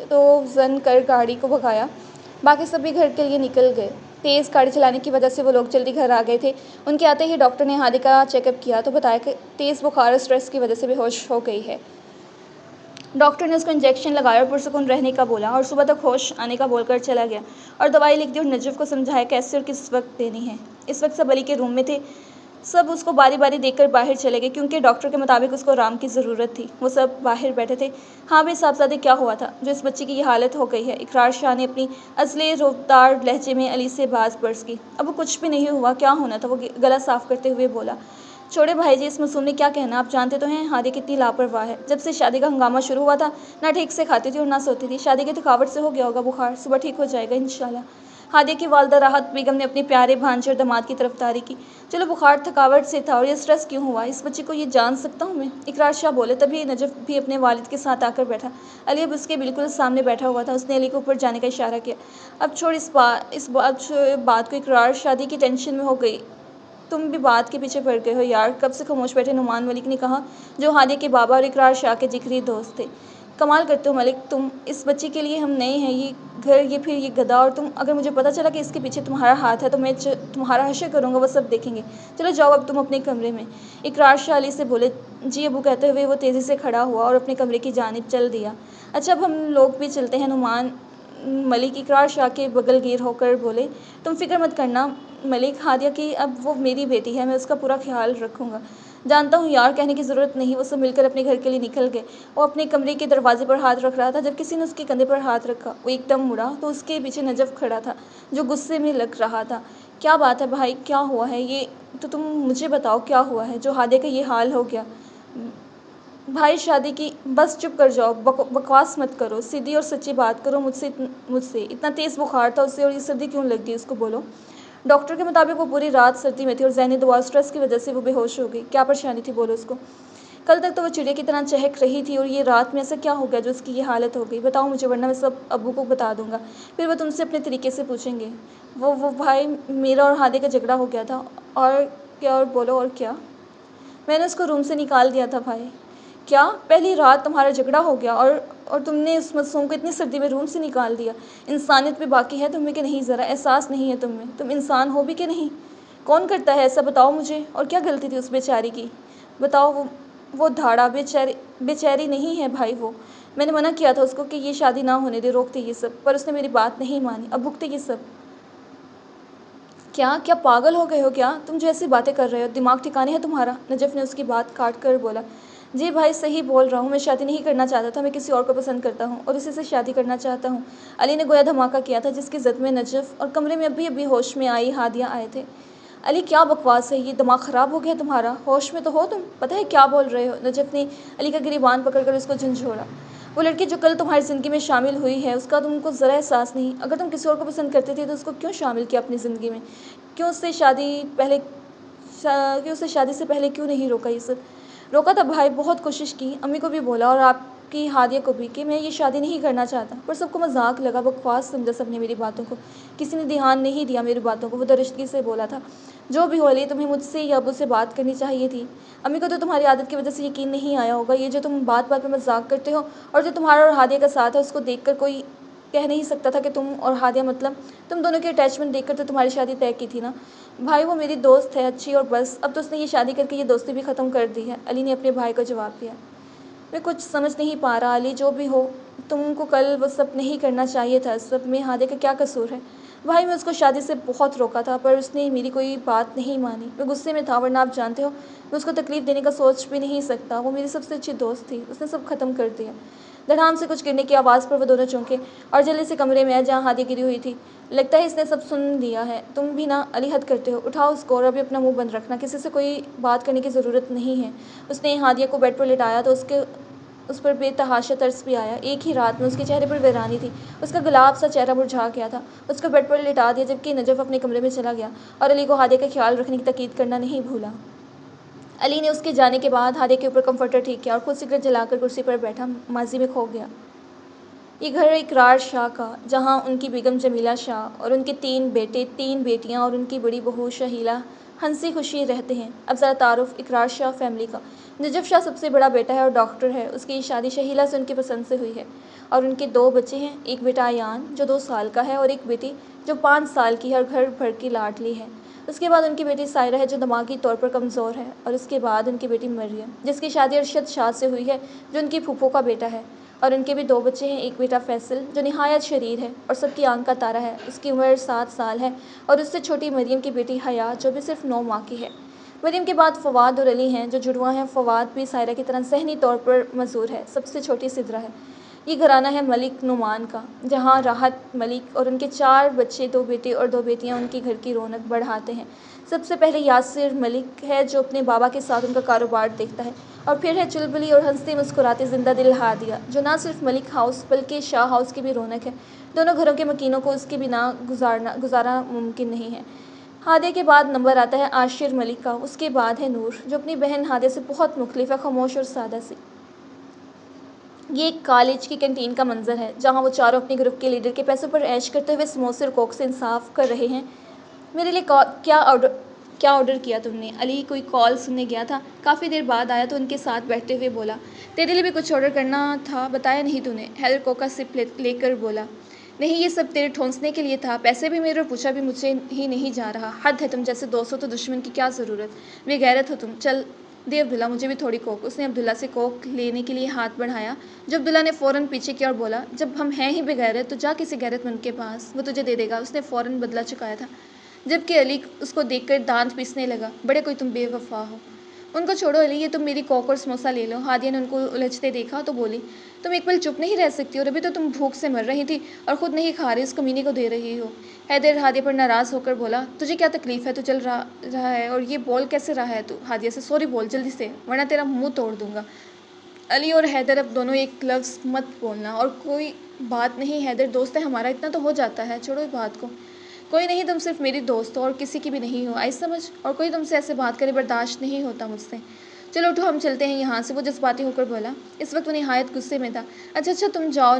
तो जन कर गाड़ी को भगाया। बाकी सभी घर के लिए निकल गए। तेज़ गाड़ी चलाने की वजह से वो लोग जल्दी घर आ गए थे। उनके आते ही डॉक्टर ने हादिया का चेकअप किया तो बताया कि तेज़ बुखार और स्ट्रेस की वजह से बेहोश हो गई है। डॉक्टर ने उसको इंजेक्शन लगाया और पुरसुकून रहने का बोला और सुबह तक होश आने का बोलकर चला गया और दवाई लिख दी और नजफ़ को समझाया कैसे और किस वक्त देनी है। इस वक्त सब अली के रूम में थे। सब उसको बारी बारी देखकर बाहर चले गए, क्योंकि डॉक्टर के मुताबिक उसको आराम की ज़रूरत थी। वो सब बाहर बैठे थे। हाँ भाई साहबजादे, क्या हुआ था जो इस बच्चे की ये हालत हो गई है? इकरार शाह ने अपनी असली रोबदार लहजे में अली से बात बरस की। अब वो कुछ भी नहीं हुआ, क्या होना था? वो गला साफ करते हुए बोला। छोड़े भाई जी, इस मासूम ने क्या कहना, आप जानते तो हैं हादिया कितनी लापरवाह है। जब से शादी का हंगामा शुरू हुआ था, ना ठीक से खाती थी और ना सोती थी। शादी की थकावट से हो गया होगा बुखार, सुबह ठीक हो जाएगा इंशाल्लाह। हादिया की वालदा राहत बेगम ने अपने प्यारे भांजे और दामाद की तरफदारी की। चलो, बुखार थकावट से था, और ये स्ट्रेस क्यों हुआ? इस बच्चे को ये जान सकता हूँ मैं? इकरार शाह बोले। तभी नजफ़ भी अपने वालिद के साथ आकर बैठा। अली अब उसके बिल्कुल सामने बैठा हुआ था। उसने अली को ऊपर जाने का इशारा किया। अब छोड़ इस बात को। इकरार शादी की टेंशन में हो गई। तुम भी बात के पीछे पड़ गए हो यार। कब से खामोश बैठे? नुमान मलिक ने कहा, जो हादिया के बाबा और इकरार शाह के जिगरी दोस्त थे। कमाल करते हो मलिक तुम, इस बच्चे के लिए हम नए हैं, ये घर, ये फिर ये गधा, और तुम, अगर मुझे पता चला कि इसके पीछे तुम्हारा हाथ है तो मैं तुम्हारा हश्र करूँगा, वो सब देखेंगे। चलो जाओ अब तुम अपने कमरे में। इकरार शाह अली से बोले। जी अबू कहते हुए वो तेज़ी से खड़ा हुआ और अपने कमरे की जानिब चल दिया। अच्छा अब हम लोग भी चलते हैं नुमान। मलिक इकरार शाह के बगल गिर होकर बोले। तुम फिक्र मत करना मलिक, हादिया की अब वो मेरी बेटी है, मैं उसका पूरा ख्याल रखूँगा। जानता हूँ यार, कहने की ज़रूरत नहीं। वो सब मिलकर अपने घर के लिए निकल गए। वो अपने कमरे के दरवाजे पर हाथ रख रहा था जब किसी ने उसके कंधे पर हाथ रखा। वो एकदम मुड़ा तो उसके पीछे नजफ़ खड़ा था जो गुस्से में लग रहा था। क्या बात है भाई, क्या हुआ है ये? तो तुम मुझे बताओ क्या हुआ है जो हादिया का ये हाल हो गया? भाई शादी की, बस चुप कर जाओ, बकवास मत करो, सीधी और सच्ची बात करो मुझसे इतना तेज़ बुखार था उसे और ये सर्दी क्यों लग गई उसको, बोलो। डॉक्टर के मुताबिक वो पूरी रात सर्दी में थी और ज़हनी दबाव स्ट्रेस की वजह से वो बेहोश हो गई। क्या परेशानी थी, बोलो उसको। कल तक तो वो चिड़िया की तरह चहक रही थी और ये रात में ऐसा क्या हो गया जो उसकी ये हालत हो गई? बताओ मुझे, वरना मैं सब अब्बू को बता दूंगा, फिर वो तुमसे अपने तरीके से पूछेंगे। वो भाई, मेरा और हादे का झगड़ा हो गया था। और क्या? और बोलो, और क्या? मैंने उसको रूम से निकाल दिया था भाई। क्या? पहली रात तुम्हारा झगड़ा हो गया और तुमने उस मासूम को इतनी सर्दी में रूम से निकाल दिया? इंसानियत भी बाकी है तुम्हें कि नहीं? ज़रा एहसास नहीं है तुम्हें? तुम इंसान हो भी कि नहीं? कौन करता है ऐसा, बताओ मुझे। और क्या गलती थी उस बेचारी की, बताओ। वो धाड़ा बेचारी नहीं है भाई वो। मैंने मना किया था उसको कि ये शादी ना होने दे, रोकते ये सब, पर उसने मेरी बात नहीं मानी। अब भुगते ये सब। क्या क्या पागल हो गए हो क्या तुम जो ऐसी बातें कर रहे हो? दिमाग ठिकाने है तुम्हारा? नजफ़ ने उसकी बात काट कर बोला। जी भाई सही बोल रहा हूँ, मैं शादी नहीं करना चाहता था, मैं किसी और को पसंद करता हूँ और उसी से शादी करना चाहता हूँ। अली ने गोया धमाका किया था जिसकी जद में नजफ़ और कमरे में अभी अभी होश में आई हादिया आए थे। अली क्या बकवास है ये, दिमाग ख़राब हो गया तुम्हारा? होश में तो हो तुम, पता है क्या बोल रहे हो? नजफ़ ने अली का गिरीबान पकड़कर उसको झंझोड़ा। वो लड़की जो कल तुम्हारी ज़िंदगी में शामिल हुई है उसका तुमको ज़रा एहसास नहीं। अगर तुम किसी और को पसंद करते थे तो उसको क्यों शामिल किया अपनी ज़िंदगी में? क्यों उससे शादी से पहले क्यों नहीं रोका ये सब? रोका था भाई, बहुत कोशिश की, अम्मी को भी बोला और आपकी हादिया को भी कि मैं ये शादी नहीं करना चाहता, पर सबको मजाक लगा, बकवास समझा सबने मेरी बातों को। किसी ने ध्यान नहीं दिया मेरी बातों को। वो दरिश्तगी से बोला था। जो भी हो अली, तुम्हें मुझसे या अब्बू से बात करनी चाहिए थी। अम्मी को तो तुम्हारी आदत की वजह से यकीन नहीं आया होगा। ये जो तुम बात बात पर मजाक करते हो और जो तुम्हारा और हादिया का साथ है उसको देखकर कोई कह नहीं सकता था कि तुम और हादिया, मतलब तुम दोनों की अटैचमेंट देखकर तो तुम्हारी शादी तय की थी ना भाई। वो मेरी दोस्त है अच्छी, और बस अब तो उसने ये शादी करके ये दोस्ती भी ख़त्म कर दी है। अली ने अपने भाई को जवाब दिया। मैं कुछ समझ नहीं पा रहा अली, जो भी हो, तुमको कल वो सब नहीं करना चाहिए था। सब में हादिया का क्या कसूर है? भाई मैं उसको शादी से बहुत रोका था पर उसने मेरी कोई बात नहीं मानी। मैं गुस्से में था, वरना आप जानते हो मैं उसको तकलीफ़ देने का सोच भी नहीं सकता। वो मेरी सबसे अच्छी दोस्त थी, उसने सब ख़त्म कर दिया। धड़ाम से कुछ गिरने की आवाज़ पर वो दोनों चौंके और जल्दी से कमरे में आए जहाँ हादिया गिरी हुई थी। लगता है इसने सब सुन लिया है। तुम भी ना अली, हद करते हो। उठाओ उसको और अभी अपना मुंह बंद रखना, किसी से कोई बात करने की ज़रूरत नहीं है। उसने हादिया को बेड पर लिटाया तो उस पर बेतहाशा तरस भी आया। एक ही रात में उसके चेहरे पर वीरानी थी। उसका गुलाब सा चेहरा मुरझा गया था। उसको बेड पर लिटा दिया जबकि नजफ़ अपने कमरे में चला गया और अली को हादिया का ख्याल रखने की ताकीद करना नहीं भूला। अली ने उसके जाने के बाद हादिया के ऊपर कंफर्टर ठीक किया और खुद सिगरेट जलाकर कुर्सी पर बैठा माजी में खो गया। ये घर है इकरार शाह का, जहाँ उनकी बेगम जमीला शाह और उनके 3 बेटे 3 बेटियाँ और उनकी बड़ी बहू शहीला हंसी खुशी रहते हैं। अब ज़रा तारुफ इकरार शाह फैमिली का। नजफ़ शाह सबसे बड़ा बेटा है और डॉक्टर है। उसकी शादी शहीला से उनकी पसंद से हुई है और उनके 2 बच्चे हैं। एक बेटा अयान जो 2 साल का है और एक बेटी जो 5 साल की है और घर भर की लाडली है। उसके बाद उनकी बेटी सायरा है जो दिमागी तौर पर कमज़ोर है और उसके बाद उनकी बेटी मरियम जिसकी शादी अरशद शाह से हुई है जो उनकी फूफो का बेटा है। और उनके भी 2 बच्चे हैं। एक बेटा फैसल जो निहायत शरीर है और सबकी आंख का तारा है, उसकी उम्र 7 साल है, और उससे छोटी मरियम की बेटी हया जो भी सिर्फ 9 माह की है। मरियम के बाद फ़वाद और अली हैं जो जुड़वा हैं। फ़वाद भी सायरा की तरह ज़हनी तौर पर मज़ूर है। सबसे छोटी सिदरा है। ये घराना है मलिक नुमान का, जहाँ राहत मलिक और उनके 4 बच्चे 2 बेटे और 2 बेटियाँ उनकी घर की रौनक बढ़ाते हैं। सबसे पहले यासिर मलिक है जो अपने बाबा के साथ उनका कारोबार देखता है, और फिर है चुलबुली और हंसते मुस्कुराते ज़िंदा दिल हादिया जो ना सिर्फ मलिक हाउस बल्कि शाह हाउस की भी रौनक है। दोनों घरों के मकीनों को उसके बिना गुजारा मुमकिन नहीं है। हादिया के बाद नंबर आता है आशिर मलिक का, उसके बाद है नूर जो अपनी बहन हादिया से बहुत मुख्तलिफ है, खामोश और सादा सी। ये एक कॉलेज की कैंटीन का मंजर है जहाँ वो चारों अपने ग्रुप के लीडर के पैसों पर ऐश करते हुए समोसे और कोक से इंसाफ कर रहे हैं। मेरे लिए क्या ऑर्डर क्या ऑर्डर किया तुमने? अली कोई कॉल सुनने गया था, काफ़ी देर बाद आया तो उनके साथ बैठते हुए बोला, तेरे लिए भी कुछ ऑर्डर करना था, बताया नहीं तूने? हैदर कोका सिप लेकर बोला, नहीं ये सब तेरे ठोंसने के लिए था, पैसे भी मेरे और पूछा भी मुझसे ही नहीं जा रहा। हद है, तुम जैसे दोस्त हो तो दुश्मन की क्या ज़रूरत, बेगैरत हो तुम। चल दे अब्दुल्ला, मुझे भी थोड़ी कोक। उसने अब्दुल्ला से कोक लेने के लिए हाथ बढ़ाया, जो अब्दुल्ला ने फ़ौरन पीछे किया और बोला, जब हम हैं ही बेगैरत तो जा किसी गैरतमंद के पास, वो तुझे दे देगा। उसने फ़ौरन बदला चुकाया था, जबकि अली उसको देखकर दांत पीसने लगा। बड़े कोई तुम बेवफा हो। उनको छोड़ो अली, ये तुम मेरी कोक और समोसा ले लो। हादिया ने उनको उलझते देखा तो बोली, तुम एक पल चुप नहीं रह सकती, और अभी तो तुम भूख से मर रही थी और ख़ुद नहीं खा रही, उस कमीने को दे रही हो। हैदर हादिया पर नाराज़ होकर बोला, तुझे क्या तकलीफ़ है, तू चल रहा है और ये बोल कैसे रहा है तू? हादिया से, सॉरी बोल जल्दी से, वरना तेरा मुँह तोड़ दूँगा। अली और हैदर, अब दोनों एक लफ्ज़ मत बोलना, और कोई बात नहीं हैदर, दोस्त है हमारा, इतना तो हो जाता है, छोड़ो इस बात को। कोई नहीं, तुम सिर्फ मेरी दोस्त हो और किसी की भी नहीं हो, आई समझ, और कोई तुमसे ऐसे बात करे बर्दाश्त नहीं होता मुझसे। चलो उठो, हम चलते हैं यहाँ से, वो जज्बाती होकर बोला। इस वक्त वो निहायत गुस्से में था। अच्छा तुम जाओ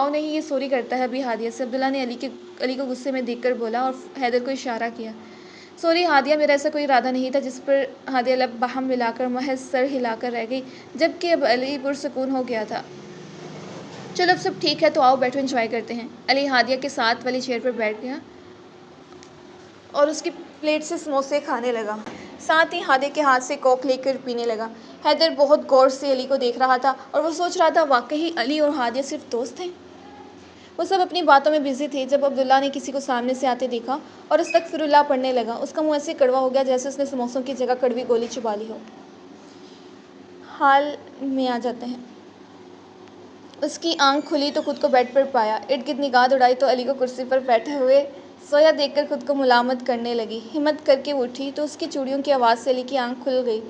नहीं, ये सॉरी करता है अभी हादिया से, अब्दुल्ला ने अली को गुस्से में देखकर बोला और हैदर को इशारा किया। सॉरी हादिया, मेरा ऐसा कोई इरादा नहीं था। जिस पर हादिया लब बाहम मिलाकर महज सर हिलाकर रह गई, जबकि अब अली पुरसुकून हो गया था। चलो अब सब ठीक है तो आओ बैठो, एंजॉय करते हैं। अली हादिया के साथ वाली चेयर पर बैठ गया और उसकी प्लेट से समोसे खाने लगा, साथ ही हादिया के हाथ से कोक लेकर पीने लगा। हैदर बहुत गौर से अली को देख रहा था और वो सोच रहा था, वाकई अली और हादिया सिर्फ दोस्त हैं। वो सब अपनी बातों में बिजी थे जब अब्दुल्ला ने किसी को सामने से आते देखा और अस्तगफिरुल्लाह पढ़ने लगा। उसका मुंह ऐसे कड़वा हो गया जैसे उसने समोसों की जगह कड़वी गोली चुबा ली हो। हाल में आ जाते हैं। उसकी आंख खुली तो खुद को बेड पर पाया, इर्द गिर्द निगाह दौड़ाई तो अली को कुर्सी पर बैठे हुए सोया देखकर खुद को मुलामत करने लगी। हिम्मत करके वो उठी तो उसकी चूड़ियों की आवाज़ से अली की आंख खुल गई।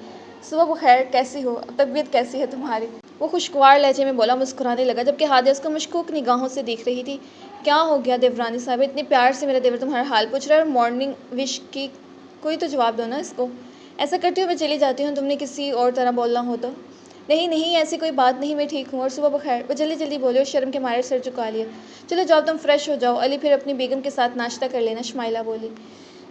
सुबह बखैर, कैसी हो, तबीयत कैसी है तुम्हारी? वो खुशगवार लहजे में बोला, मुस्कुराने लगा, जबकि हादिया उसको मशकूक निगाहों से देख रही थी। क्या हो गया देवरानी साहब, इतने प्यार से मेरा देवर तुम्हारा हाल पूछ रहा है और मॉर्निंग विश की कोई तो जवाब दो ना इसको। ऐसा करती हूँ मैं चली जाती हूँ, तुमने किसी और तरह बोलना हो तो। नहीं नहीं, ऐसी कोई बात नहीं, मैं ठीक हूँ और सुबह बखैर। वो जल्दी जल्दी बोले और शर्म के मारे सर झुका लिया। चलो जाओ तुम फ्रेश हो जाओ, अली फिर अपनी बेगम के साथ नाश्ता कर लेना, शुमाइला बोली।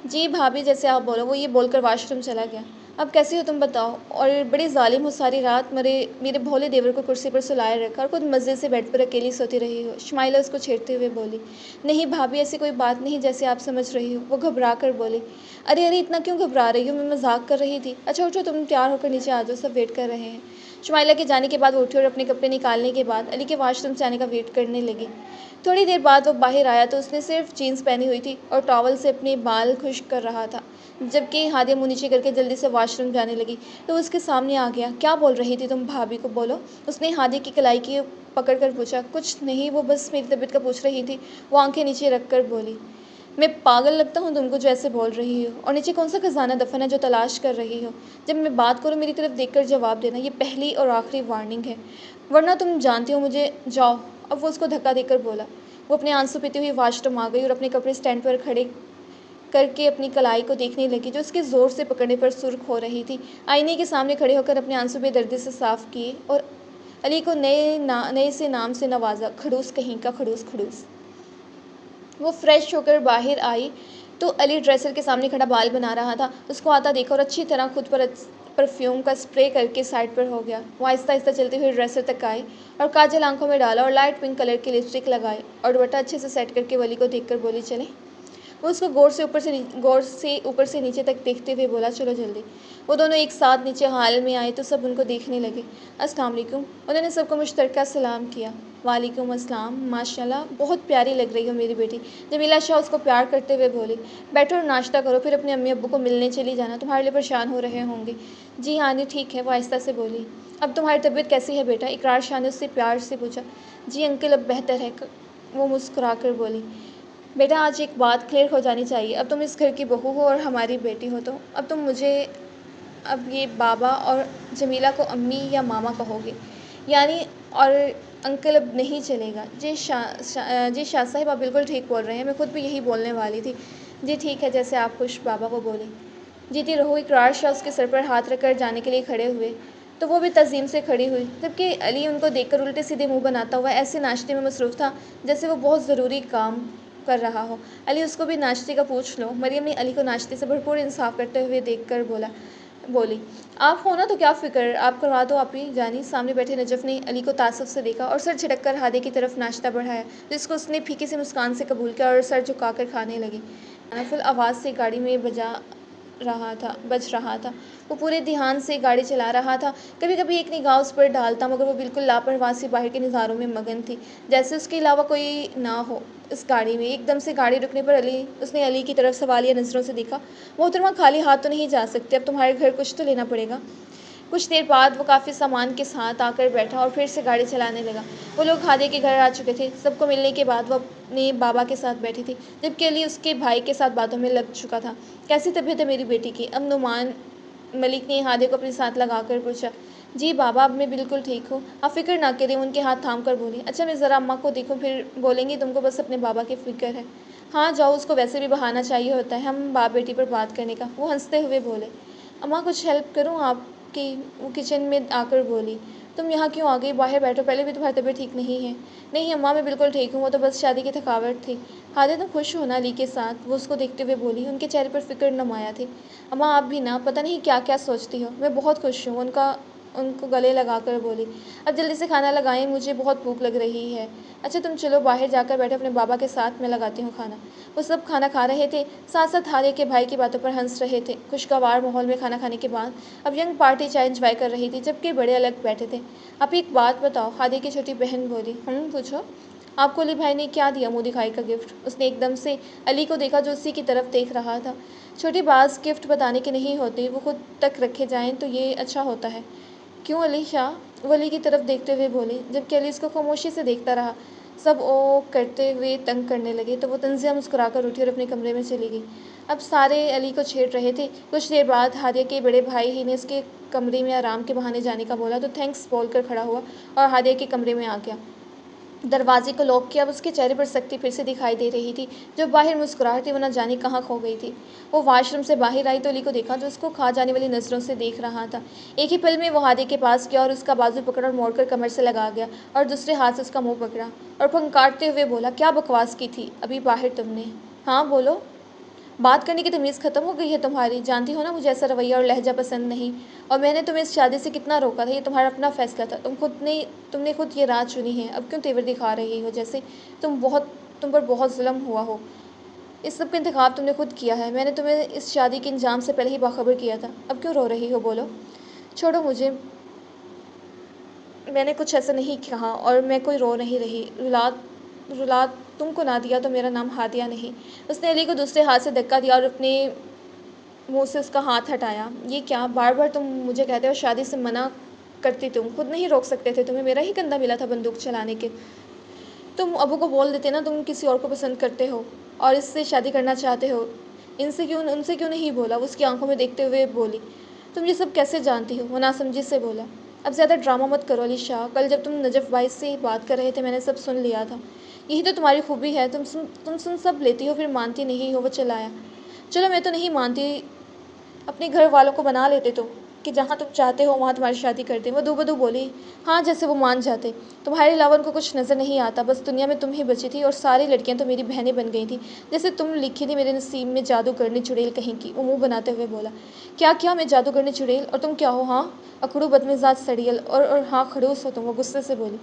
जी भाभी, जैसे आप बोलो। वो ये बोलकर वाशरूम चला गया। अब कैसी हो तुम बताओ? और बड़ी जालिम हो, सारी रात मेरे भोले देवर को कुर्सी पर सुलाए रखा और खुद मज़े से बेड पर अकेली सोती रही हो, शुमाइला उसको छेड़ते हुए बोली। नहीं भाभी, ऐसी कोई बात नहीं जैसे आप समझ रही हो, वो घबरा कर बोली। अरे अरे, इतना क्यों घबरा रही हो, मैं मजाक कर रही थी। अच्छा उठो, तुम तैयार होकर नीचे आ जाओ, सब वेट कर रहे हैं। शुमाइला के जाने के बाद वो उठी और अपने कपड़े निकालने के बाद अली के वाशरूम से आने का वेट करने लगी। थोड़ी देर बाद वो बाहर आया तो उसने सिर्फ जीन्स पहनी हुई थी और टॉवल से अपने बाल खुश्क कर रहा था, जबकि हादिया मुँह नीचे करके जल्दी से वाशरूम जाने लगी तो उसके सामने आ गया। क्या बोल रही थी तुम, भाभी को बोलो। उसने हादिया की कलाई की पकड़ कर पूछा। कुछ नहीं, वो बस मेरी तबीयत का पूछ रही थी, वो आंखें नीचे रख कर बोली। मैं पागल लगता हूँ तुमको जो ऐसे बोल रही हो? और नीचे कौन सा खजाना दफन है जो तलाश कर रही हो? जब मैं बात करूँ मेरी तरफ देखकर जवाब देना, ये पहली और आखिरी वार्निंग है, वरना तुम जानती हो मुझे। जाओ। अब वो उसको धक्का देकर बोला। वो अपने आंसू पीती हुई वाशरूम आ गई और अपने कपड़े स्टैंड पर खड़े करके अपनी कलाई को देखने लगी जो उसके ज़ोर से पकड़ने पर सुर्ख हो रही थी। आईने के सामने खड़े होकर अपने आंसू बेदर्दी से साफ़ किए और अली को नए से नाम से नवाजा। खड़ूस कहीं का, खड़ूस खड़ूस। वो फ्रेश होकर बाहर आई तो अली ड्रेसर के सामने खड़ा बाल बना रहा था। उसको आता देखा और अच्छी तरह खुद पर परफ्यूम का स्प्रे करके साइड पर हो गया। वो आहिस्ता आहिस्ता चलते हुए ड्रेसर तक आई और काजल आंखों में डाला और लाइट पिंक कलर की लिपस्टिक लगाई और दुपट्टा अच्छे से सेट करके वली को देखकर बोली, चले। वो उसको गौर से ऊपर से नीचे तक देखते हुए बोला, चलो जल्दी। वो दोनों एक साथ नीचे हाल में आए तो सब उनको देखने लगे। अस्सलाम वालेकुम। उन्होंने सबको मुश्तरका सलाम किया। वालेकुम अस्सलाम, माशाल्लाह बहुत प्यारी लग रही हो मेरी बेटी। जमीला शाह उसको प्यार करते हुए बोली। बैठो और नाश्ता करो, फिर अपने अम्मी अब्बू को मिलने चली जाना, तुम्हारे लिए परेशान हो रहे होंगे। जी हाँ नहीं ठीक है, वो आहिस्ता से बोली। अब तुम्हारी तबीयत कैसी है बेटा? इकरार शाह ने उससे प्यार से पूछा। जी अंकल अब बेहतर है, वो मुस्कुरा कर बोली। बेटा आज एक बात क्लियर हो जानी चाहिए, अब तुम इस घर की बहू हो और हमारी बेटी हो, तो अब तुम मुझे अब ये बाबा और जमीला को अम्मी या मामा कहोगे, यानी, और अंकल अब नहीं चलेगा। जी शाह साहिब आप बिल्कुल ठीक बोल रहे हैं, मैं खुद भी यही बोलने वाली थी। जी ठीक है, जैसे आप खुश, बाबा को बोली। जीती रहो। इकरार शाह उसके सर पर हाथ रखकर जाने के लिए खड़े हुए तो वो भी तज़ीम से खड़ी हुई, जबकि अली उनको देखकर उल्टे सीधे मुंह बनाता हुआ ऐसे नाश्ते में मसरूफ़ था जैसे वो बहुत ज़रूरी काम कर रहा हो। अली उसको भी नाश्ते का पूछ लो। मरियम ने अली को नाश्ते से भरपूर इंसाफ करते हुए देखकर बोली, आप हो ना तो क्या फ़िक्र, आप करवा दो आप ही जानी। सामने बैठे नजफ़ ने अली को तासुब से देखा और सर झटक कर हादे की तरफ नाश्ता बढ़ाया, जिसको उसने फीकी सी मुस्कान से कबूल किया और सर झुकाकर खाने लगी। खाना फुल आवाज़ से गाड़ी में बज रहा था। वो पूरे ध्यान से गाड़ी चला रहा था। कभी कभी एक निगाह उस पर डालता, मगर वो बिल्कुल लापरवाह सी बाहर के नज़ारों में मगन थी, जैसे उसके अलावा कोई ना हो इस गाड़ी में। एकदम से गाड़ी रुकने पर उसने अली की तरफ सवालिया नज़रों से देखा। मोहतरमा, खाली हाथ तो नहीं जा सकते, अब तुम्हारे घर कुछ तो लेना पड़ेगा। कुछ देर बाद वो काफ़ी सामान के साथ आकर बैठा और फिर से गाड़ी चलाने लगा। वो लोग हादे के घर आ चुके थे। सबको मिलने के बाद वो अपने बाबा के साथ बैठी थी, जबकि अली उसके भाई के साथ बातों में लग चुका था। कैसी तबीयत है मेरी बेटी की? अब नुमान मलिक ने हादे को अपने साथ लगाकर पूछा। जी बाबा, अब मैं बिल्कुल ठीक हूँ, आप फिक्र ना करें, उनके हाथ थाम कर बोली। अच्छा, मैं ज़रा अम्मा को देखूँ, फिर बोलेंगी तुमको बस अपने बाबा की फ़िक्र है। हाँ जाओ, उसको वैसे भी बहाना चाहिए होता है हम बाप बेटी पर बात करने का। वो हंसते हुए बोले। अम्मा, कुछ हेल्प करूँ आपकी? वो किचन में आकर बोली। तुम यहाँ क्यों आ गई? बाहर बैठो, पहले भी तुम्हारी तबीयत ठीक नहीं है। नहीं अम्मा, मैं बिल्कुल ठीक हूँ, वो तो बस शादी की थकावट थी। हादे तुम खुश हो ना अली के साथ? वो उसको देखते हुए बोली। उनके चेहरे पर फिक्र नुमाया थी। अम्मा, आप भी ना, पता नहीं क्या क्या सोचती हो। मैं बहुत खुश हूँ, उनको गले लगाकर बोली। अब जल्दी से खाना लगाएं, मुझे बहुत भूख लग रही है। अच्छा तुम चलो बाहर जाकर बैठो अपने बाबा के साथ, मैं लगाती हूँ खाना। वो सब खाना खा रहे थे, साथ साथ हादे के भाई की बातों पर हंस रहे थे। खुशगवार माहौल में खाना खाने के बाद अब यंग पार्टी चाय एंजॉय कर रही थी, जबकि बड़े अलग बैठे थे। आप एक बात बताओ, हादे की छोटी बहन बोली। पूछो। आपको अली भाई ने क्या दिया मुँह दिखाई का गिफ्ट? उसने एकदम से अली को देखा, जो उसी की तरफ देख रहा था। छोटी बात गिफ्ट बताने की नहीं होती, वो खुद तक रखे जाएं तो ये अच्छा होता है। क्यों अली शाह? वो अली की तरफ देखते हुए बोली, जबकि अली उसको खामोशी से देखता रहा। सब ओ करते हुए तंग करने लगे तो वो तंजिया मुस्कुराकर उठी और अपने कमरे में चली गई। अब सारे अली को छेड़ रहे थे। कुछ देर बाद हादिया के बड़े भाई ही ने उसके कमरे में आराम के बहाने जाने का बोला तो थैंक्स बोलकर खड़ा हुआ और हादिया के कमरे में आ गया। दरवाजे को लॉक किया। अब उसके चेहरे पर सख्ती फिर से दिखाई दे रही थी। जो बाहर मुस्कुराहट थी वो न जाने कहाँ खो गई थी। वो वॉशरूम से बाहर आई तो अली को देखा, जो उसको खा जाने वाली नज़रों से देख रहा था। एक ही पल में वो हादे के पास गया और उसका बाजू पकड़ा और मोड़कर कमर से लगा गया और दूसरे हाथ से उसका मुंह पकड़ा और फंकारते हुए बोला, क्या बकवास की थी अभी बाहर तुमने? हाँ बोलो। बात करने की तमीज़ ख़त्म हो गई है तुम्हारी? जानती हो ना मुझे ऐसा रवैया और लहजा पसंद नहीं, और मैंने तुम्हें इस शादी से कितना रोका था। ये तुम्हारा अपना फ़ैसला था, तुमने खुद ये राह चुनी है। अब क्यों तेवर दिखा रही हो जैसे तुम पर बहुत जुल्म हुआ हो? इस सब का इंतखाब तुमने खुद किया है। मैंने तुम्हें इस शादी के इंजाम से पहले ही बाखबर किया था। अब क्यों रो रही हो? बोलो। छोड़ो मुझे, मैंने कुछ ऐसा नहीं कहा और मैं कोई रो नहीं रही। रुला तुमको ना दिया तो मेरा नाम हादिया नहीं। उसने अली को दूसरे हाथ से धक्का दिया और अपने मुंह से उसका हाथ हटाया। ये क्या? बार बार तुम मुझे कहते हो शादी से मना करती, तुम खुद नहीं रोक सकते थे? तुम्हें मेरा ही कंधा मिला था बंदूक चलाने के। तुम अबू को बोल देते ना तुम किसी और को पसंद करते हो और इससे शादी करना चाहते हो। उनसे क्यों नहीं बोला? वो उसकी आंखों में देखते हुए बोली। तुम ये सब कैसे जानती हो? वो नासमझी से बोला। अब ज़्यादा ड्रामा मत करो अली शाह। कल जब तुम नजफ़ भाई से बात कर रहे थे मैंने सब सुन लिया था। यही तो तुम्हारी खूबी है, तुम सुन सब लेती हो फिर मानती नहीं हो। वो चिल्लाया। चलो मैं तो नहीं मानती, अपने घर वालों को बना लेते तो कि जहाँ तुम चाहते हो वहाँ तुम्हारी शादी कर दें। वो दूबदू बोली। हाँ, जैसे वो मान जाते। तुम्हारे अलावा उनको कुछ नज़र नहीं आता, बस दुनिया में तुम ही बची थी और सारी लड़कियाँ तो मेरी बहनें बन गई थी। जैसे तुम लिखी थी मेरे नसीब में जादूगरनी चुड़ैल कहीं की। वो मुँह बनाते हुए बोला। क्या मैं जादूगरनी चुड़ैल? और तुम क्या हो? हाँ, अकड़ू बदमिजाज सड़ियल और हाँ खड़ूस हो तुम। वो गुस्से से बोली।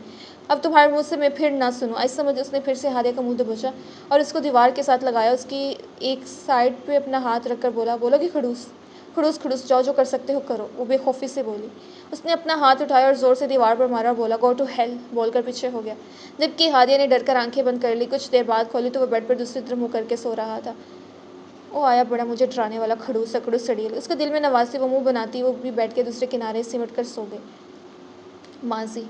अब तुम्हारे मुँह से मैं फिर ना सुनूँ ऐसा मुझे। उसने फिर से हादिया का मुँह दबोचा और उसको दीवार के साथ लगाया। उसकी एक साइड पर अपना हाथ रखकर बोला कि खड़ूस खड़ूस खड़ूस, जाओ जो कर सकते हो करो। वो बेखौफी से बोली। उसने अपना हाथ उठाया और ज़ोर से दीवार पर मारा और बोला, गो टू हेल बोलकर पीछे हो गया। जबकि हादिया ने डर कर आंखें बंद कर ली। कुछ देर बाद खोली तो वह बेड पर दूसरी तरफ मुँह करके सो रहा था। वो आया बड़ा मुझे डराने वाला खड़ूस अकड़ूस सड़ियल। उसके दिल में नवासी वो मुँह बनाती वो भी बेड के दूसरे किनारे सिमट कर सो गए। माजी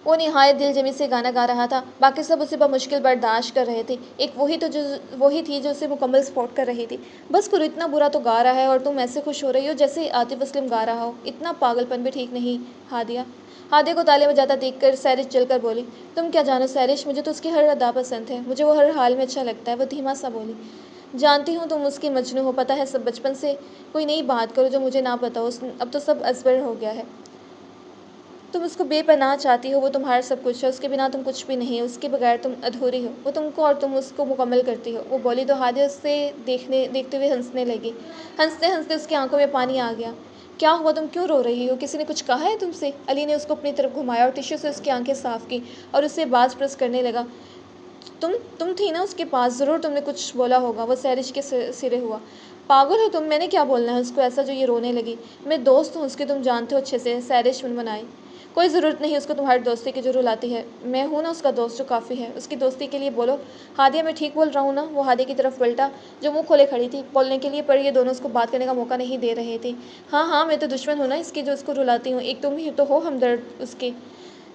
वो निहायत दिलजमी से गाना गा रहा था। बाकी सब उसे बमुश्किल बर्दाश्त कर रहे थे। एक वही थी जो उसे मुकम्मल सपोर्ट कर रही थी। बस करो, इतना बुरा तो गा रहा है और तुम ऐसे खुश हो रही हो जैसे आतिफ असलम गा रहा हो। इतना पागलपन भी ठीक नहीं। हादिया को ताले बजाता देखकर सैरिश जलकर बोली। तुम क्या जानो सैरिश, मुझे तो उसकी हर अदा पसंद है। मुझे वो हर हाल में अच्छा लगता है। वो धीमा सा बोली। जानती हूँ तुम उसकी मजनू हो, पता है सब। बचपन से कोई नई बात करो जो मुझे ना पता हो। अब तो सब अजबर हो गया है। तुम उसको बेपनाह चाहती हो, वो तुम्हारा सब कुछ है, उसके बिना तुम कुछ भी नहीं हो, उसके बगैर तुम अधूरी हो, वो तुमको और तुम उसको मुकम्मल करती हो। वो बोली तो हादिया उससे देखते हुए हंसने लगी। हंसते हंसते उसकी आंखों में पानी आ गया। क्या हुआ, तुम क्यों रो रही हो, किसी ने कुछ कहा है तुमसे? अली ने उसको अपनी तरफ घुमाया और टिश्यू से उसकी आंखें साफ की और उससे बाज प्रेस करने लगा। तुम थी ना उसके पास, ज़रूर तुमने कुछ बोला होगा। वो सैरिश के सिरे हुआ। पागल हो तुम, मैंने क्या बोलना है उसको ऐसा जो ये रोने लगी? मैं दोस्त हूँ उसके, तुम जानते हो अच्छे से। सैरिश मनमनाई। कोई ज़रूरत नहीं उसको तुम्हारी दोस्ती की जो रुलाती है। मैं हूँ ना उसका दोस्त, जो काफ़ी है उसकी दोस्ती के लिए। बोलो हादिया, मैं ठीक बोल रहा हूँ ना? वो हादिया की तरफ पलटा जो मुंह खोले खड़ी थी बोलने के लिए, पर ये दोनों उसको बात करने का मौका नहीं दे रहे थे। हाँ हाँ, मैं तो दुश्मन हूँ ना इसकी, जो उसको रुलाती हूँ। एक तुम ही तो हो हमदर्द उसके।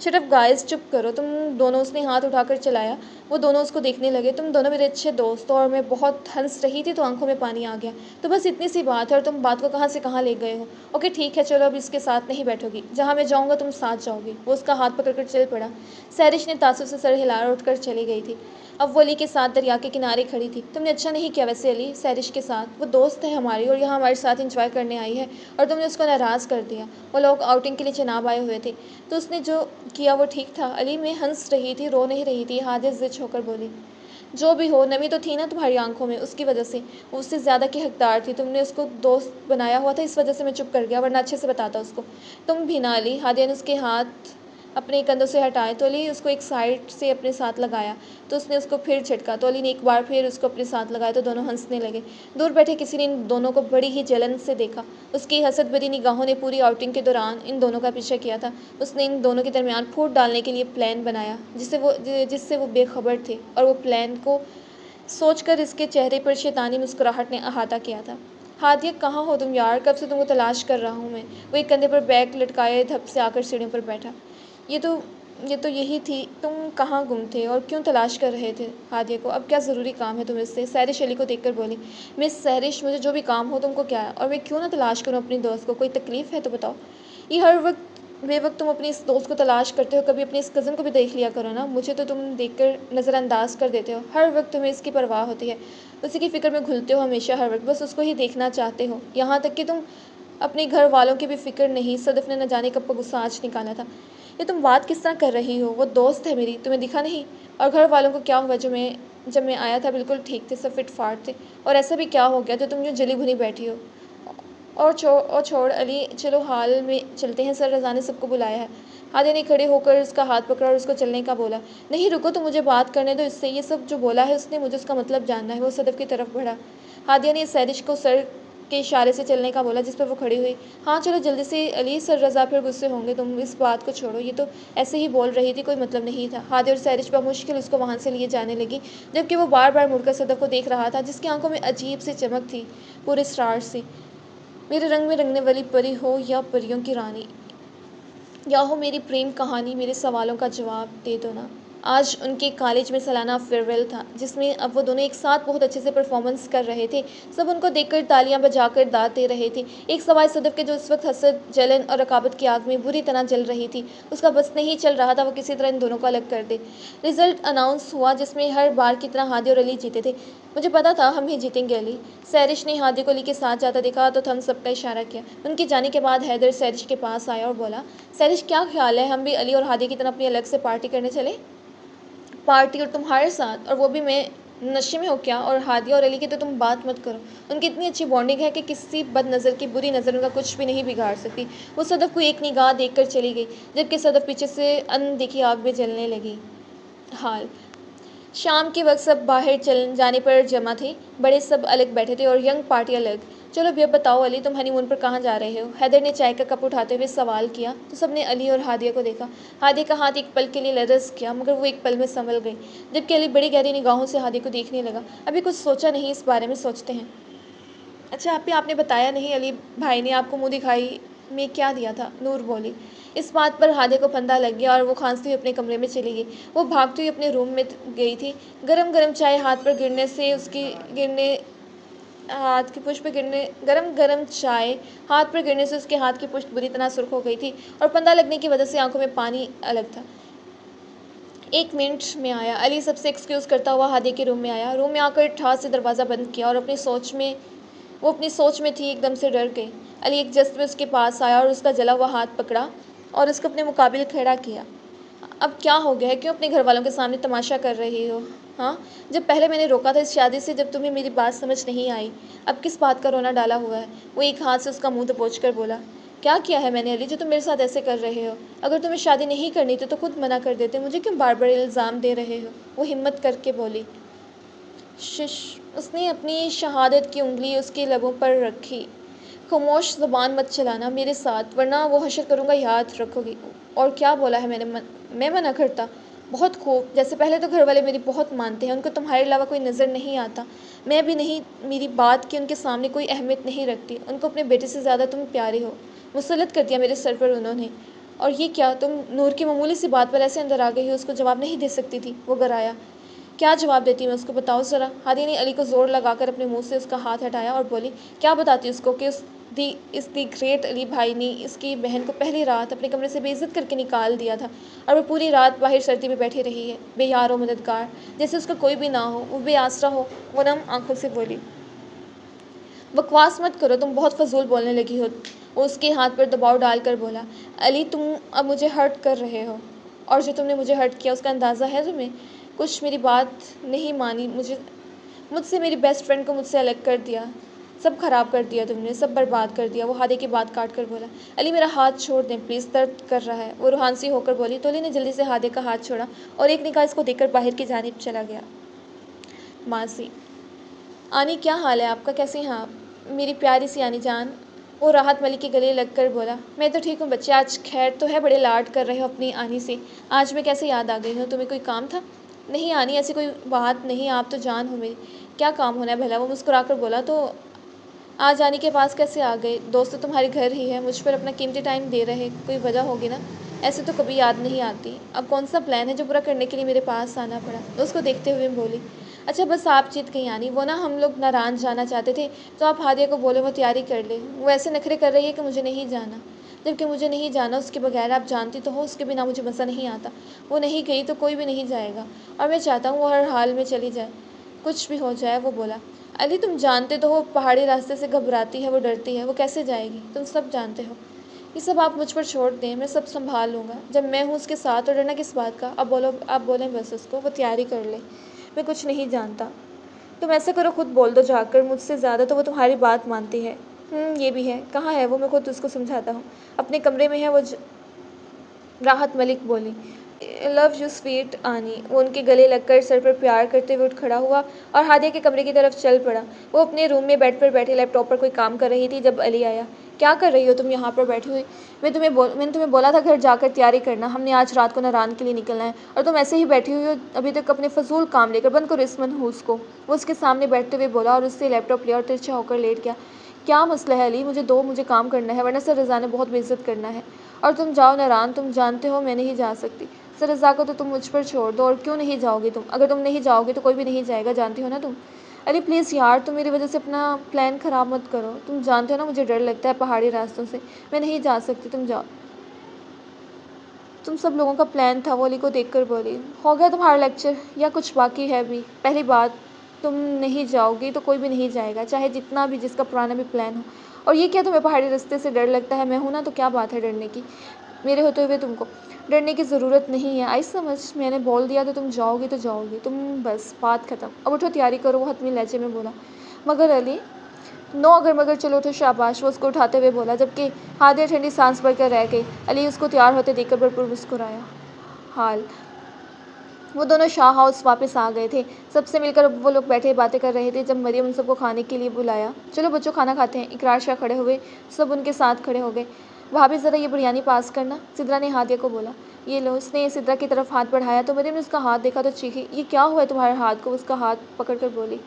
शट अप गाइस, चुप करो तुम दोनों। उसने हाथ उठाकर चलाया। वो दोनों उसको देखने लगे। तुम दोनों मेरे अच्छे दोस्त हो। और मैं बहुत हंस रही थी तो आंखों में पानी आ गया। तो बस इतनी सी बात है और तुम बात को कहाँ से कहाँ ले गए हो। ओके ठीक है, चलो अब इसके साथ नहीं बैठोगी। जहाँ मैं जाऊँगा तुम साथ जाओगी। वो उसका हाथ पकड़कर चल पड़ा। सैरिश ने तासुब से सर हिलाकर उठकर चली गई थी। अब वो अली के साथ दरिया के किनारे खड़ी थी। तुमने अच्छा नहीं किया वैसे अली, सैरिश के साथ। वो दोस्त है हमारी और यहाँ हमारे साथ इंजॉय करने आई है, और तुमने उसको नाराज़ कर दिया। वो लोग आउटिंग के लिए चनाब आए हुए थे, तो उसने जो किया वो ठीक था। अली मैं हंस रही थी, रो नहीं रही थी। हादिया ज़िद होकर बोली। जो भी हो, नमी तो थी ना तुम्हारी आंखों में, उसकी वजह से। वो उससे ज़्यादा की हकदार थी। तुमने उसको दोस्त बनाया हुआ था, इस वजह से मैं चुप कर गया, वरना अच्छे से बताता उसको। तुम भी ना अली। हादिया ने उसके हाथ अपने कंधों से हटाए तो अली उसको एक साइड से अपने साथ लगाया, तो उसने उसको फिर झटका तो अली ने एक बार फिर उसको अपने साथ लगाया, तो दोनों हंसने लगे। दूर बैठे किसी ने इन दोनों को बड़ी ही जलन से देखा। उसकी हसद भरी निगाहों ने पूरी आउटिंग के दौरान इन दोनों का पीछा किया था। उसने इन दोनों के दरमियान फूट डालने के लिए प्लान बनाया, जिससे वो बेखबर थे, और वो प्लान को सोचकर इसके चेहरे पर शैतानी मुस्कुराहट ने अहाता किया था। हादिया कहाँ हो तुम यार, कब से तुमको तलाश कर रहा हूँ मैं। वो एक कंधे पर बैग लटकाए धप से आकर सीढ़ियों पर बैठा। ये तो ये तो यही थी, तुम कहाँ गुम थे और क्यों तलाश कर रहे थे हादिया को? अब क्या ज़रूरी काम है तुम्हें इससे? सैरिश अली को देखकर बोली। मिस सैरिश, मुझे जो भी काम हो तुमको क्या है, और मैं क्यों ना तलाश करूँ अपनी दोस्त को? कोई तकलीफ़ है तो बताओ। ये हर वक्त बेवक्त तुम अपनी इस दोस्त को तलाश करते हो, कभी अपनी इस कज़न को भी देख लिया करो ना। मुझे तो तुम देखकर नज़रअंदाज कर देते हो। हर वक्त तुम्हें इसकी परवाह होती है, उसी की फ़िक्र में घुलते हो हमेशा, हर वक्त बस उसको ही देखना चाहते हो। यहाँ तक कि तुम अपने घर वालों की भी फ़िक्र नहीं। सदफ़ ने न जाने कब का गुस्सा आज निकाला था। ये तुम बात किस तरह कर रही हो? वो दोस्त है मेरी, तुम्हें दिखा नहीं? और घर वालों को क्या हुआ? जब मैं आया था बिल्कुल ठीक थे, सब फिट फाट थे। और ऐसा भी क्या हो गया जो तुम यूँ जली भुनी बैठी हो? और छोड़ अली, चलो हाल में चलते हैं, सर रज़ा ने सबको बुलाया है। हादिया ने खड़े होकर उसका हाथ पकड़ा और उसको चलने का बोला। नहीं रुको, तो मुझे बात करने दो इससे। ये सब जो बोला है उसने, मुझे उसका मतलब जानना है। वो सदफ़ की तरफ बढ़ा। हादिया ने सैरिश को सर के इशारे से चलने का बोला, जिस पर वो खड़ी हुई। हाँ चलो जल्दी से अली, सर रज़ा फिर गुस्से होंगे। तुम इस बात को छोड़ो, ये तो ऐसे ही बोल रही थी, कोई मतलब नहीं था। हादिया और सैरिश बमुश्किल उसको वहाँ से लिए जाने लगी, जबकि वो बार बार मुड़कर सदफ़ को देख रहा था, जिसकी आंखों में अजीब सी चमक थी, पूरे स्टार से। मेरे रंग में रंगने वाली परी हो या परियों की रानी, या हो मेरी प्रेम कहानी, मेरे सवालों का जवाब दे दो ना। आज उनके कॉलेज में सालाना फेयरवेल था, जिसमें अब वो दोनों एक साथ बहुत अच्छे से परफॉर्मेंस कर रहे थे। सब उनको देखकर तालियां बजाकर दाद दे रहे थे। एक सवाल सदफ़ के जो इस वक्त हसद, जलन और रकाबत की आग में बुरी तरह जल रही थी, उसका बस नहीं चल रहा था वो किसी तरह इन दोनों को अलग कर दे। रिजल्ट अनाउंस हुआ, जिसमें हर बार की तरह हादी और अली जीते थे। मुझे पता था हम ही जीतेंगे अली। सैरिश ने हादी को अली के साथ जाता देखा तो थम्स अप का इशारा किया। उनके जाने के बाद हैदर सैरिश के पास आया और बोला, सैरिश क्या ख्याल है, हम भी अली और हादी की तरह अपनी अलग से पार्टी करने चले? पार्टी और तुम्हारे साथ, और वो भी मैं नशे में हो क्या? और हादिया और अली की तो तुम बात मत करो। उनकी इतनी अच्छी बॉन्डिंग है कि किसी बदनज़र की बुरी नज़र उनका कुछ भी नहीं बिगाड़ सकती। वो सदफ़ को एक निगाह देखकर चली गई, जबकि सदफ़ पीछे से अनदेखी आग में जलने लगी। हाल शाम के वक्त सब बाहर चल जाने पर जमा थे। बड़े सब अलग बैठे थे और यंग पार्टी अलग। चलो भैया बताओ अली, तुम हनीमून पर कहाँ जा रहे हो? हैदर ने चाय का कप उठाते हुए सवाल किया, तो सबने अली और हादिया को देखा। हादिया का हाथ एक पल के लिए लरज़ किया, मगर वो एक पल में संभल गई, जबकि अली बड़ी गहरी निगाहों से हादिया को देखने लगा। अभी कुछ सोचा नहीं, इस बारे में सोचते हैं। अच्छा आपने बताया नहीं, अली भाई ने आपको मुँह दिखाई में क्या दिया था? नूर बोली। इस बात पर हादिया को फंदा लग गया और वो खांसती हुई अपने कमरे में चली गई। वो भागती हुई अपने रूम में गई थी। गरम गरम चाय हाथ पर गिरने से उसकी गिरने हाथ की पुष्प गिरने गरम गरम चाय हाथ पर गिरने से उसके हाथ की पुष्प बुरी तरह सुर्ख हो गई थी, और फंदा लगने की वजह से आंखों में पानी अलग था। 1 मिनट में आया। अली सबसे एक्सक्यूज़ करता हुआ हादिया के रूम में आया। रूम में आकर ठास से दरवाज़ा बंद किया और वो अपनी सोच में थी, एकदम से डर गई। अली एक जस्ट में उसके पास आया और उसका जला हुआ हाथ पकड़ा और उसको अपने मुकाबले खड़ा किया। अब क्या हो गया है, क्यों अपने घर वालों के सामने तमाशा कर रही हो? हाँ, जब पहले मैंने रोका था इस शादी से, जब तुम्हें मेरी बात समझ नहीं आई, अब किस बात का रोना डाला हुआ है? वो एक हाथ से उसका मुंह दबोच कर बोला, क्या किया है मैंने अली जो तुम मेरे साथ ऐसे कर रहे हो? अगर तुम्हें शादी नहीं करनी थी तो खुद मना कर देते, मुझे क्यों बार बार इल्ज़ाम दे रहे हो? वो हिम्मत करके बोली। शिश उसने अपनी शहादत की उंगली उसके लबों पर रखी। खामोश, ज़ुबान मत चलाना मेरे साथ, वरना वो हशर करूँगा, याद रखोगी। और क्या बोला है मैंने? मैं मना करता? बहुत खूब, जैसे पहले तो घर वाले मेरी बहुत मानते हैं, उनको तुम्हारे अलावा कोई नज़र नहीं आता। मैं भी नहीं, मेरी बात की उनके सामने कोई अहमियत नहीं रखती। उनको अपने बेटे से ज़्यादा तुम प्यारे हो। मुसल्लत कर दिया मेरे सर पर उन्होंने। और ये क्या, तुम नूर की मामूली सी बात पर ऐसे अंदर आ गई हो? उसको जवाब नहीं दे सकती थी? वो गराया। क्या जवाब देती मैं उसको, बताओ ज़रा। हादी ने अली को ज़ोर लगाकर अपने मुंह से उसका हाथ हटाया और बोली, क्या बताती उसको कि इस दी ग्रेट अली भाई ने इसकी बहन को पहली रात अपने कमरे से बेइज्जत करके निकाल दिया था और वो पूरी रात बाहर सर्दी में बैठी रही है, बेयार व मददगार, जैसे उसका कोई भी ना हो, वो बेआसरा हो। वो नम आंखों से बोली, बकवास मत करो, तुम बहुत फजूल बोलने लगी हो। वो उसके हाथ पर दबाव डालकर बोला, अली तुम अब मुझे हर्ट कर रहे हो, और जो तुमने मुझे हर्ट किया उसका अंदाज़ा है तुम्हें? कुछ मेरी बात नहीं मानी, मुझसे मेरी बेस्ट फ्रेंड को मुझसे अलग कर दिया, सब खराब कर दिया तुमने, सब बर्बाद कर दिया। वो हादे की बात काट कर बोला, अली मेरा हाथ छोड़ दें प्लीज़, दर्द कर रहा है। वो रूहान सी होकर बोली तो अली ने जल्दी से हादे का हाथ छोड़ा और एक निगाह इसको देखकर बाहर की जानिब चला गया। मासी, आनी क्या हाल है आपका, कैसी हैं आप? मेरी प्यारी सी आनी जान। वो राहत मलिक के गले लगकर बोला, मैं तो ठीक हूँ बच्चे, आज खैर तो है, बड़े लाड कर रहे हो अपनी आनी से। आज मैं कैसे याद आ गई हूँ, तुम्हें कोई काम था? नहीं आनी, ऐसी कोई बात नहीं, आप तो जान हो मेरी। क्या काम होना है भला? वो मुस्कुराकर बोला, तो आज आनी के पास कैसे आ गए? दोस्त तो तुम्हारे घर ही है, मुझ पर अपना कीमती टाइम दे रहे, कोई वजह होगी ना? ऐसे तो कभी याद नहीं आती। अब कौन सा प्लान है जो पूरा करने के लिए मेरे पास आना पड़ा? उसको देखते हुए बोली, अच्छा बस आप जीत गई आनी, वो ना हम लोग नारायण जाना चाहते थे, तो आप हादिया को बोले वो तैयारी कर ले। वो ऐसे नखरे कर रही है कि मुझे नहीं जाना, जबकि मुझे नहीं जाना उसके बगैर, आप जानती तो हो उसके बिना मुझे मज़ा नहीं आता। वो नहीं गई तो कोई भी नहीं जाएगा, और मैं चाहता हूँ वो हर हाल में चली जाए, कुछ भी हो जाए। वो बोला, अली तुम जानते तो हो पहाड़ी रास्ते से घबराती है, वो डरती है, वो कैसे जाएगी? तुम सब जानते हो। ये सब आप मुझ पर छोड़ दें, मैं सब संभाल लूँगा, जब मैं हूँ उसके साथ, और डरना किस बात का? अब बोलो, आप बोलें बस उसको वो तैयारी कर ले। मैं कुछ नहीं जानता। तुम ऐसा करो, खुद बोल दो जाकर, मुझसे ज़्यादा तो वो तुम्हारी बात मानती है। ये भी है, कहाँ है वो? मैं खुद उसको समझाता हूँ। अपने कमरे में है वो। राहत मलिक बोली, लव यू स्वीट आनी। वो उनके गले लगकर सर पर प्यार करते हुए उठ खड़ा हुआ और हादिया के कमरे की तरफ चल पड़ा। वो अपने रूम में बेड पर बैठे लैपटॉप पर कोई काम कर रही थी जब अली आया। क्या कर रही हो तुम यहाँ पर बैठी हुई? मैंने तुम्हें बोला था घर जाकर तैयारी करना, हमने आज रात को नारान के लिए निकलना है, और तुम ऐसे ही बैठी हुई हो अभी तक अपने फजूल काम लेकर। बंद करो इस मनहूस को। वो उसके सामने बैठते हुए बोला और उससे लैपटॉप लिया और तिरछा होकर लेट गया। क्या मसला है अली? मुझे काम करना है, वरना सर रज़ा ने बहुत बेइज्जत करना है। और तुम जाओ नारान, तुम जानते हो मैं नहीं जा सकती। सर रज़ा को तो तुम मुझ पर छोड़ दो। और क्यों नहीं जाओगी तुम? अगर तुम नहीं जाओगे तो कोई भी नहीं जाएगा, जानती हो ना तुम। अरे प्लीज़ यार, तुम मेरी वजह से अपना प्लान ख़राब मत करो। तुम जानते हो ना मुझे डर लगता है पहाड़ी रास्तों से, मैं नहीं जा सकती, तुम जाओ। तुम सब लोगों का प्लान था, वो अली को देखकर बोली। हो गया तुम्हारा लेक्चर या कुछ बाकी है भी? पहली बात, तुम नहीं जाओगी तो कोई भी नहीं जाएगा, चाहे जितना भी जिसका पुराना भी प्लान हो। और ये क्या, तुम्हें पहाड़ी रास्ते से डर लगता है? मैं हूँ ना, तो क्या बात है डरने की? मेरे होते हुए तुमको डरने की ज़रूरत नहीं है। आई समझ, मैंने बोल दिया तो तुम जाओगी तो जाओगी तुम, बस बात ख़त्म। अब उठो तैयारी करो। वो हतमी लहजे में बोला। मगर अली, नो अगर मगर, चलो उठो शाबाश। वो उसको उठाते हुए बोला, जबकि हादिया ठंडी सांस भरकर रह गई। अली उसको तैयार होते देखकर भरपूर मुस्कुराया। हाल वो दोनों शाह हाउस वापस आ गए थे। सबसे मिलकर वो लोग बैठे बातें कर रहे थे जब मरियम उन सबको खाने के लिए बुलाया। चलो बच्चों खाना खाते हैं। इकरार शाह खड़े हुए, सब उनके साथ खड़े हो गए। भाभी ज़रा ये बिरयानी पास करना, सिद्रा ने हादिया को बोला। ये लो। उसने सिद्रा की तरफ हाथ बढ़ाया तो मरियम ने उसका हाथ देखा तो चीखी, ये क्या हुआ है तुम्हारे हाथ को? उसका हाथ पकड़कर बोली,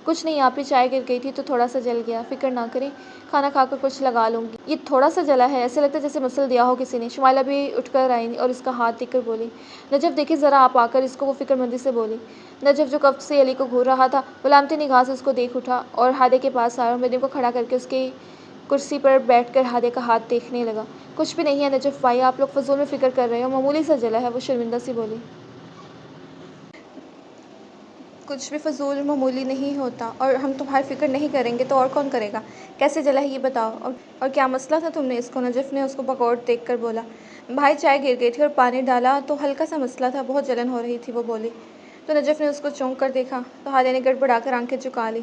कुछ नहीं, आप ही चाय गिर गई थी तो थोड़ा सा जल गया, फिक्र ना करें, खाना खाकर कुछ लगा लूँगी। ये थोड़ा सा जला है, ऐसे लगता है जैसे मसल दिया हो किसी ने। शुमाइला भी उठकर आई और इसका हाथ देखकर बोली, नजफ देखिए ज़रा आप आकर इसको। वो फिक्रमंदी से बोली। नजफ जो कब से अली को घूर रहा था, गुलामती निगाह से उसको देख उठा और हादे के पास आया और मरियम को खड़ा करके उसकी कुर्सी पर बैठकर हादे का हाथ देखने लगा। कुछ भी नहीं है नजफ भाई, आप लोग फजूल में फ़िक्र कर रहे हो, मामूली सा जला है। वो शर्मिंदा सी बोली। कुछ भी फ़िज़ूल मामूली नहीं होता और हम तुम्हारी फ़िक्र नहीं करेंगे तो और कौन करेगा? कैसे जला है ये बताओ? और क्या मसला था तुमने इसको? नजफ़ ने उसको बकौर देख कर बोला। भाई चाय गिर गई थी और पानी डाला तो हल्का सा मसला था, बहुत जलन हो रही थी, वो बोली। तो नजफ़ ने उसको चौंक कर देखा तो हादिया ने गड़बड़ाकर आंखें झुका ली।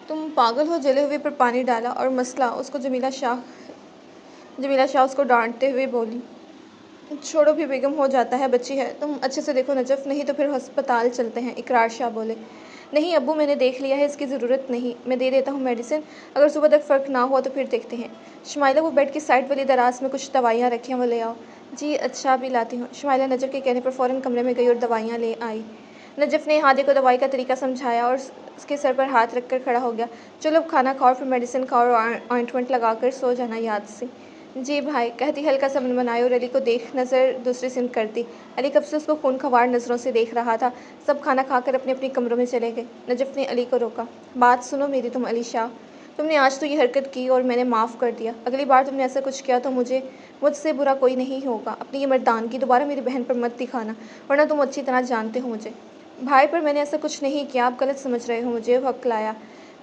तुम पागल हो? जले हुए पर पानी डाला और मसला? उसको जमीला शाह उसको डांटते हुए बोली। छोड़ो भी, बेगम हो जाता है, बच्ची है। तुम अच्छे से देखो नजफ़, नहीं तो फिर अस्पताल चलते हैं। इकरार शाह बोले। नहीं अब्बू, मैंने देख लिया है, इसकी ज़रूरत नहीं, मैं दे देता हूँ मेडिसिन। अगर सुबह तक फ़र्क ना हुआ तो फिर देखते हैं। शुमाइला, वो बेड की साइड वाली दराज में कुछ दवाइयाँ रखी हैं, वो ले आओ। जी अच्छा, अभी लाती हूँ। शुमाइला नजफ़ के कहने पर फ़ौरन कमरे में गई और दवाइयाँ ले आई। नजफ़ ने हादिया को दवाई का तरीका समझाया और उसके सर पर हाथ रख कर खड़ा हो गया। चलो अब खाना खाओ और फिर मेडिसिन खाओ और ऑइंटमेंट लगा कर सो जाना याद से। जी भाई, कहती हल्का सा मनमनाई और अली को देख नज़र दूसरी सिमत करती। अली कब से उसको खूनख़वार नज़रों से देख रहा था। सब खाना खाकर अपने अपने कमरों में चले गए। नजफ़ ने अली को रोका। बात सुनो मेरी, तुम अली शाह, तुमने आज तो ये हरकत की और मैंने माफ़ कर दिया। अगली बार तुमने ऐसा कुछ किया तो मुझसे बुरा कोई नहीं होगा। अपनी ये मर्दानगी दोबारा मेरी बहन पर मत दिखाना, वरना तुम अच्छी तरह जानते हो मुझे। भाई, पर मैंने ऐसा कुछ नहीं किया, आप गलत समझ रहे हो मुझे, वो हक़लाया।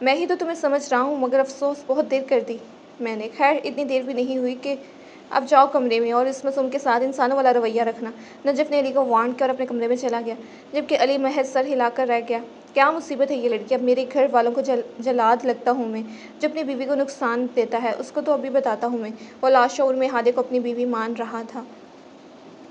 मैं ही तो तुम्हें समझ रहा हूँ, मगर अफ़सोस बहुत देर कर दी मैंने। खैर इतनी देर भी नहीं हुई कि अब जाओ कमरे में और इस मासूम के साथ इंसानों वाला रवैया रखना। नजफ़ ने अली को वार्न किया और अपने कमरे में चला गया, जबकि अली महज सर हिलाकर रह गया। क्या मुसीबत है ये लड़की, अब मेरे घर वालों को जलाद लगता हूँ मैं। जो अपनी बीवी को नुकसान देता है उसको तो अभी बताता हूँ मैं। वो लाशऊर में हादे को अपनी बीवी मान रहा था।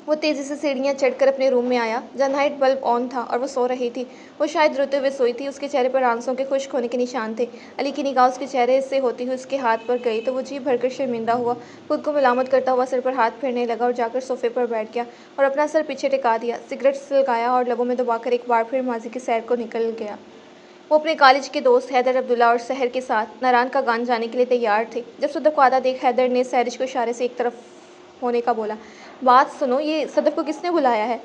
वो तेज़ी से सीढ़ियाँ चढ़कर अपने रूम में आया, जहाँ नाइट बल्ब ऑन था और वो सो रही थी। वो शायद रोते हुए सोई थी, उसके चेहरे पर आंसुओं के खुश्क होने के निशान थे। अली की निगाह उसके चेहरे से होती हुई उसके हाथ पर गई तो वो जी भरकर शर्मिंदा हुआ, खुद को मलामत करता हुआ सिर पर हाथ फेरने लगा और जाकर सोफे पर बैठ गया और अपना सर पीछे टिका दिया, सिगरेट सुलगाया और लबों में दबाकर एक बार फिर माजी की सैर को निकल गया। वो अपने कॉलेज के दोस्त हैदर, अब्दुल्ला और सहर के साथ नारान का गान जाने के लिए तैयार थे। जब सदफ को आधा देख हैदर ने सहरिश को इशारे से एक तरफ होने का बोला। बात सुनो, ये सदफ को किसने बुलाया है?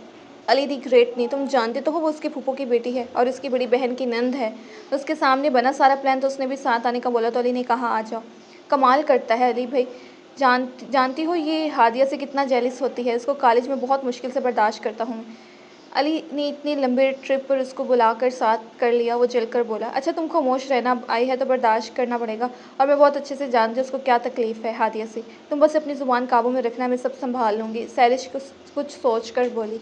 अली दी ग्रेट ने, तुम जानते तो हो वो उसके फूफो की बेटी है और उसकी बड़ी बहन की नंद है। उसके सामने बना सारा प्लान, तो उसने भी साथ आने का बोला तो अली ने कहा आ जाओ। कमाल करता है अली भाई। जानती हो ये हादिया से कितना जेलिस होती है, इसको कॉलेज में बहुत मुश्किल से बर्दाश्त करता हूँ। अली ने इतनी लंबे ट्रिप पर उसको बुलाकर साथ कर लिया, वो जलकर बोला। अच्छा तुम खामोश रहना, अब आई है तो बर्दाश्त करना पड़ेगा और मैं बहुत अच्छे से जानती हूँ उसको क्या तकलीफ़ है हादिया से। तुम बस अपनी ज़ुबान काबू में रखना, मैं सब संभाल लूँगी। सैरिश कुछ सोच कर बोली।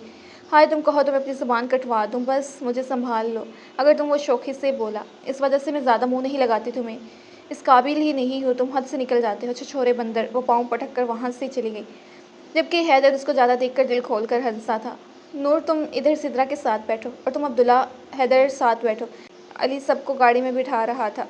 हाय, तुम कहो तो मैं अपनी ज़ुबान कटवा दूँ, बस मुझे संभाल लो। अगर तुम वो शौक़ी से बोला, इस वजह से मैं ज़्यादा मुँह नहीं लगाती तुम्हें, इस काबिल ही नहीं हो तुम, हद से निकल जाते हो। अच्छा छोरे बंदर, वो पाँव पटक कर वहाँ से चली गई, जबकि हैदर उसको ज़्यादा देखकर दिल खोलकर हंसा था। नूर, तुम इधर सिद्रा के साथ बैठो और तुम अब्दुल्ला हैदर साथ बैठो। अली सबको गाड़ी में बिठा रहा था।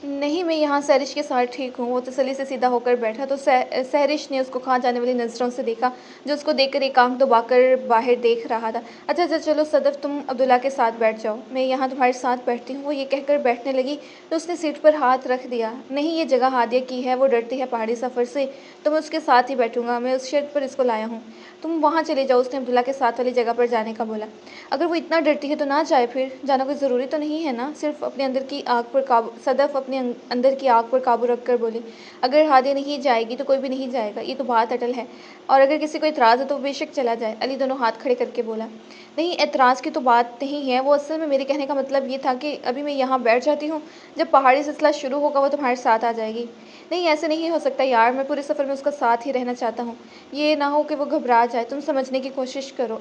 नहीं, मैं यहाँ सहरिश के साथ ठीक हूँ। वो तसल्ली से सीधा होकर बैठा तो सहरिश ने उसको कहाँ जाने वाली नज़रों से देखा, जो उसको देखकर एक आंख दबाकर बाहर देख रहा था। अच्छा अच्छा चलो सदफ, तुम अब्दुल्ला के साथ बैठ जाओ, मैं यहाँ तुम्हारे साथ बैठती हूँ। वो ये कहकर बैठने लगी तो उसने सीट पर हाथ रख दिया। नहीं, ये जगह हादिया की है, वो डरती है पहाड़ी सफ़र से, तो मैं उसके साथ ही बैठूँगा, मैं उस शर्त पर इसको लाया हूँ। तुम वहाँ चले जाओ, उसने अब्दुल्ला के साथ वाली जगह पर जाने का बोला। अगर वो इतना डरती है तो ना जाए, फिर जाना कोई ज़रूरी तो नहीं है ना। सिर्फ अपने अंदर की आग पर काबू, सदफ अपने अंदर की आग पर काबू रख कर बोली। अगर हादिया नहीं जाएगी तो कोई भी नहीं जाएगा, ये तो बात अटल है। और अगर किसी को इतराज़ है तो बेशक चला जाए। अली दोनों हाथ खड़े करके बोला। नहीं, एतराज़ की तो बात नहीं है, वो असल में मेरे कहने का मतलब ये था कि अभी मैं यहाँ बैठ जाती हूँ, जब पहाड़ी सिलसिला शुरू होगा वो तुम्हारे साथ आ जाएगी। नहीं, ऐसे नहीं हो सकता यार, मैं पूरे सफ़र में उसका साथ ही रहना चाहता हूँ। ये ना हो कि वो घबरा जाए, तुम समझने की कोशिश करो।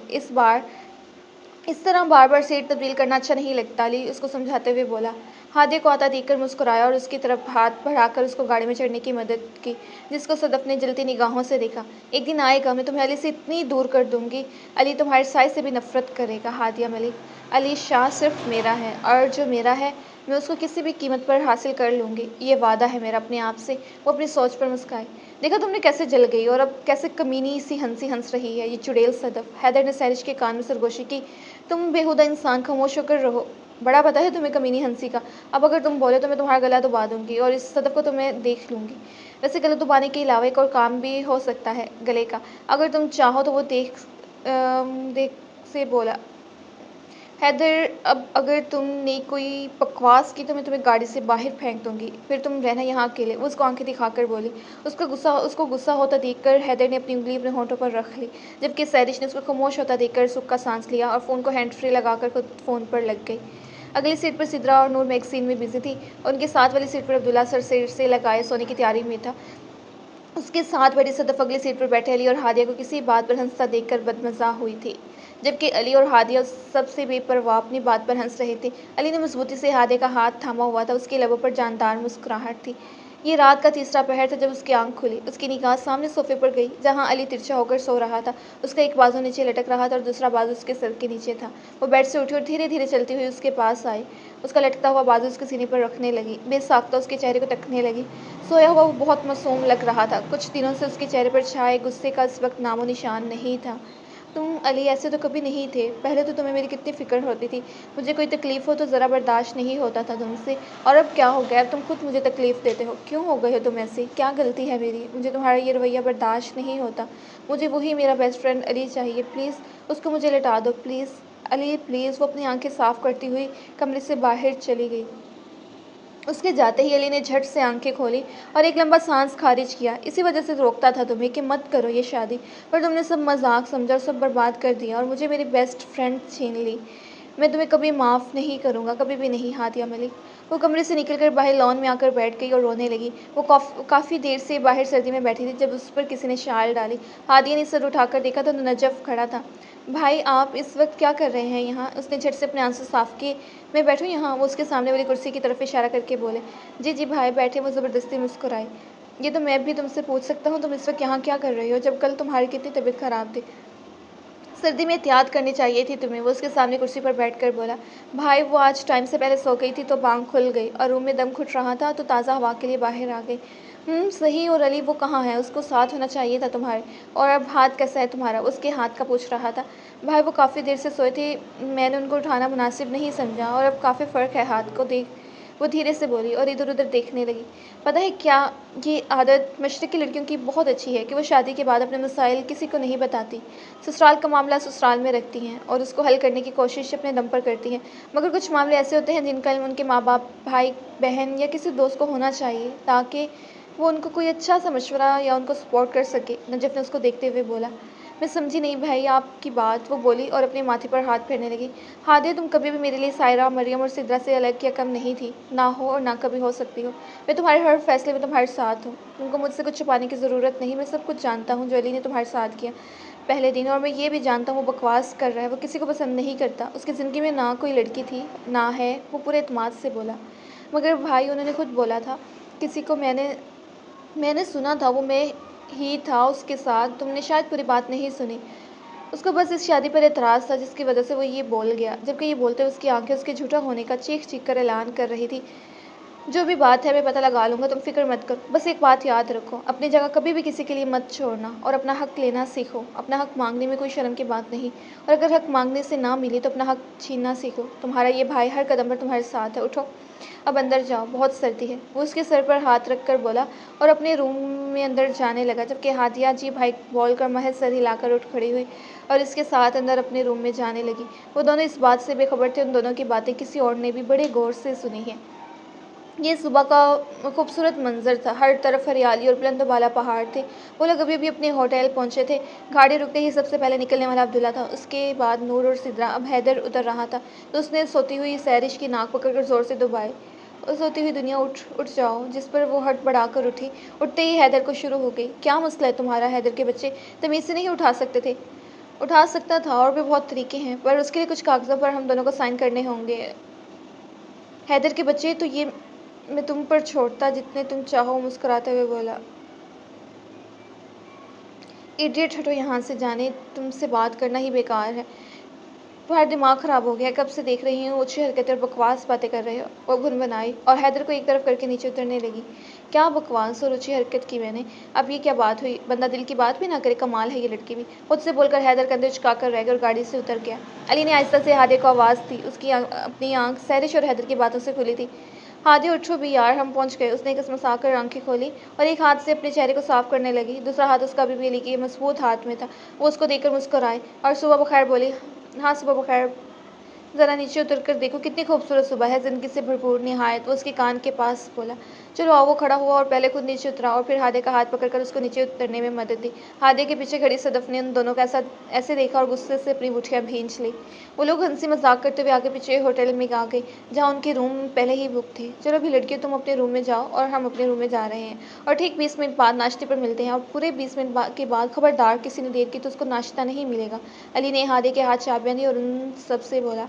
इस तरह बार बार सीट तब्दील करना अच्छा नहीं लगता। अली उसको समझाते हुए बोला। हादिया को आता देखकर मुस्कुराया और उसकी तरफ हाथ बढ़ाकर उसको गाड़ी में चढ़ने की मदद की, जिसको सदफ ने जलती निगाहों से देखा। एक दिन आएगा मैं तुम्हें अली से इतनी दूर कर दूंगी, अली तुम्हारे साय से भी नफरत करेगा। हादिया मलिक, अली शाह सिर्फ मेरा है और जो मेरा है मैं उसको किसी भी कीमत पर हासिल कर लूँगी, ये वादा है मेरा अपने आप से। वो अपनी सोच पर मुस्काई। देखा तुमने कैसे जल गई और अब कैसे कमीनी सी हंसी हंस रही है ये चुड़ैल सदफ। हैदर ने सैरिश के कान में सरगोशी की। तुम बेहुदा इंसान, खामोश होकर रहो, बड़ा पता है तुम्हें कमीनी हंसी का। अब अगर तुम बोले तो मैं तुम्हारा गला दबा दूंगी और इस सदफ को तो मैं देख लूँगी। वैसे गला दबाने के अलावा एक और काम भी हो सकता है गले का, अगर तुम चाहो तो वो देख से बोला। हैदर अब अगर तुमने कोई बकवास की तो मैं तुम्हें गाड़ी से बाहर फेंक दूंगी, फिर तुम रहना यहाँ अकेले। वो उसको आंखें दिखाकर बोली। उसको गुस्सा होता देखकर हैदर ने अपनी उंगली अपने होंठों पर रख ली, जबकि सैरिश ने उसको खामोश होता देखकर सूखा सांस लिया और फ़ोन को हैंड फ्री लगाकर खुद फ़ोन पर लग गई। अगली सीट पर सिद्रा और नूर मैगजीन में बिजी थी और उनके साथ वाली सीट पर अब्दुल्ला सर सिर से लगाए सोने की तैयारी में था। उसके साथ बड़ी सदफ अगली सीट पर बैठे अली और हादिया को किसी बात पर हंसता देखकर बदमज़ा हुई थी, जबकि अली और हादिया सबसे बेपरवाह अपनी बात पर हंस रहे थे। अली ने मजबूती से हादिया का हाथ थामा हुआ था, उसके लबों पर जानदार मुस्कुराहट थी। ये रात का तीसरा पहर था जब उसकी आंख खुली। उसकी निगाह सामने सोफे पर गई, जहां अली तिरछा होकर सो रहा था। उसका एक बाजू नीचे लटक रहा था और दूसरा बाजू उसके सर के नीचे था। वो बेड से उठी और धीरे धीरे चलती हुई उसके पास आई। उसका लटकता हुआ बाजू उसके सीने पर रखने लगी, बेसाख्ता उसके चेहरे को तकने लगी। सोया हुआ वो बहुत मासूम लग रहा था। कुछ दिनों से उसके चेहरे पर छाए गुस्से का इस वक्त नामो निशान नहीं था। तुम अली ऐसे तो कभी नहीं थे। पहले तो तुम्हें मेरी कितनी फ़िक्र होती थी। मुझे कोई तकलीफ़ हो तो ज़रा बर्दाश्त नहीं होता था तुमसे, और अब क्या हो गया? अब तुम खुद मुझे तकलीफ़ देते हो। क्यों हो गए हो तुम ऐसे? क्या गलती है मेरी? मुझे तुम्हारा ये रवैया बर्दाश्त नहीं होता। मुझे वही मेरा बेस्ट फ्रेंड अली चाहिए। प्लीज़ उसको मुझे लौटा दो, प्लीज़ अली, प्लीज़। वो अपनी आंखें साफ़ करती हुई कमरे से बाहर चली गई। उसके जाते ही अली ने झट से आंखें खोली और एक लंबा सांस खारिज किया। इसी वजह से रोकता था तुम्हें कि मत करो ये शादी, पर तुमने सब मजाक समझा और सब बर्बाद कर दिया और मुझे मेरी बेस्ट फ्रेंड छीन ली। मैं तुम्हें कभी माफ़ नहीं करूँगा, कभी भी नहीं। हादिया मलिक। वो कमरे से निकलकर बाहर लॉन में आकर बैठ गई और रोने लगी। वो काफ़ी देर से बाहर सर्दी में बैठी थी जब उस पर किसी ने शाल डाली। हादिया ने सर उठाकर देखा तो नजफ खड़ा था। भाई आप इस वक्त क्या कर रहे हैं यहाँ? उसने झट से अपने आंसू साफ किए। मैं बैठूँ यहाँ? वो उसके सामने वाली कुर्सी की तरफ इशारा करके बोले। जी जी भाई बैठे। वो ज़बरदस्ती मुस्कुराई। ये तो मैं भी तुमसे पूछ सकता हूँ, तुम इस वक्त यहाँ क्या कर रही हो, जब कल तुम्हारी कितनी तबीयत ख़राब थी? सर्दी में एहतियात करनी चाहिए थी तुम्हें। वो उसके सामने कुर्सी पर बैठकर बोला। भाई वो आज टाइम से पहले सो गई थी तो बांग खुल गई और रूम में दम घुट रहा था तो ताज़ा हवा के लिए बाहर आ गई। सही। और अली वो कहाँ है? उसको साथ होना चाहिए था तुम्हारे। और अब हाथ कैसा है तुम्हारा? उसके हाथ का पूछ रहा था। भाई वो काफ़ी देर से सोए थे, मैंने उनको उठाना मुनासिब नहीं समझा और अब काफ़ी फ़र्क है हाथ को देख। वो धीरे से बोली और इधर उधर देखने लगी। पता है क्या, ये आदत मशरक़ की लड़कियों की बहुत अच्छी है कि वो शादी के बाद अपने मसाइल किसी को नहीं बताती। ससुराल का मामला ससुराल में रखती हैं और उसको हल करने की कोशिश अपने दम पर करती हैं। मगर कुछ मामले ऐसे होते हैं जिनका इल्म उनके माँ बाप, भाई बहन या किसी दोस्त को होना चाहिए, ताकि वो उनको कोई अच्छा सा मशवरा या उनको सपोर्ट कर सके। नजफ़ ने उसको देखते हुए बोला। मैं समझी नहीं भाई आपकी बात। वो बोली और अपने माथे पर हाथ फेरने लगी। हादिया तुम कभी भी मेरे लिए सायरा, मरियम और सिद्रा से अलग या कम नहीं थी, ना हो और ना कभी हो सकती हो। मैं तुम्हारे हर फैसले में तुम्हारे साथ हूँ। तुमको मुझसे कुछ छुपाने की ज़रूरत नहीं। मैं सब कुछ जानता हूँ जो अली ने तुम्हारे साथ किया पहले दिन, और मैं ये भी जानता हूँ वो बकवास कर रहा है, वो किसी को पसंद नहीं करता। उसकी ज़िंदगी में ना कोई लड़की थी ना है। वो पूरे एतमाद से बोला। मगर भाई उन्होंने खुद बोला था किसी को, मैंने मैंने सुना था वो मैं ही था उसके साथ। तुमने शायद पूरी बात नहीं सुनी। उसको बस इस शादी पर एतराज़ था जिसकी वजह से वो ये बोल गया, जबकि ये बोलते उसकी आंखें उसके झूठा होने का चीख चीख कर ऐलान कर रही थी। जो भी बात है मैं पता लगा लूँगा, तुम फिक्र मत करो। बस एक बात याद रखो, अपनी जगह कभी भी किसी के लिए मत छोड़ना और अपना हक़ लेना सीखो। अपना हक़ मांगने में कोई शर्म की बात नहीं, और अगर हक़ मांगने से ना मिले तो अपना हक़ छीनना सीखो। तुम्हारा ये भाई हर कदम पर तुम्हारे साथ है। उठो अब अंदर जाओ, बहुत सर्दी है। वो उसके सर पर हाथ रख कर बोला और अपने रूम में अंदर जाने लगा, जबकि हादिया जी भाई बोलकर महज सर हिलाकर उठ खड़ी हुई और इसके साथ अंदर अपने रूम में जाने लगी। वो दोनों इस बात से बेखबर थे उन दोनों की बातें किसी और ने भी बड़े गौर से सुनी है। ये सुबह का खूबसूरत मंजर था। हर तरफ हरियाली और बुलंद बाला पहाड़ थे। वो लोग अभी अभी अपने होटल पहुंचे थे। गाड़ी रुकते ही सबसे पहले निकलने वाला अब्दुल्ला था, उसके बाद नूर और सिद्रा। अब हैदर उतर रहा था तो उसने सोती हुई सैरिश की नाक पकड़कर ज़ोर से दबाई। और सोती हुई दुनिया उठ उठ जाओ, जिस पर वो हड़बड़ाकर उठी। उठते ही हैदर को शुरू हो गई। क्या मसला है तुम्हारा? हैदर के बच्चे तमीज़ से नहीं उठा सकते थे? उठा सकता था, और भी बहुत तरीके हैं, पर उसके लिए कुछ कागज़ों पर हम दोनों को साइन करने होंगे। हैदर के बच्चे तो ये मैं तुम पर छोड़ता जितने तुम चाहो, मुस्कुराते हुए बोला। इडियट, हटो यहाँ से, जाने तुमसे बात करना ही बेकार है। तुम्हारा दिमाग ख़राब हो गया है। कब से देख रही हूँ ऊँची हरकतें और बकवास बातें कर रहे हो। वो गुनगुनाई और हैदर को एक तरफ करके नीचे उतरने लगी। क्या बकवास और ऊँची हरकत की मैंने? अब ये क्या बात हुई? बंदा दिल की बात भी ना करे, कमाल है ये लड़की भी। खुद से बोलकर हैदर कंधे झुकाकर रह गया और गाड़ी से उतर गया। अली ने आहिस्ता से हादिया को आवाज़ दी। उसकी अपनी आंख सैरिश और हैदर की बातों से खुली थी। हादिया उठो भी यार, हम पहुंच गए। उसने कसमसाकर आंखें खोली और एक हाथ से अपने चेहरे को साफ करने लगी। दूसरा हाथ उसका अभी भी अली के मजबूत हाथ में था। वो उसको देखकर मुस्कुराई और सुबह बखैर बोली। हाँ सुबह बखैर। ज़रा नीचे उतर कर देखो कितनी खूबसूरत सुबह है, ज़िंदगी से भरपूर निहायत। वो उसके कान के पास बोला। चलो आओ। वो खड़ा हुआ और पहले खुद नीचे उतरा और फिर हादे का हाथ पकड़कर उसको नीचे उतरने में मदद दी। हादे के पीछे खड़ी सदफ ने उन दोनों का ऐसा ऐसे देखा और गुस्से से अपनी मुठियाँ भींच ली। वो लोग हंसी मजाक करते हुए आगे पीछे होटल में आ गए, जहाँ उनके रूम पहले ही बुक थे। चलो अभी लड़कियों, तुम अपने रूम में जाओ और हम अपने रूम में जा रहे हैं, और ठीक 20 मिनट बाद नाश्ते पर मिलते हैं, और पूरे 20 मिनट के बाद खबरदार किसी ने देर की तो उसको नाश्ता नहीं मिलेगा। अली ने हादे के हाथ चाबियां दी और उन सबसे बोला।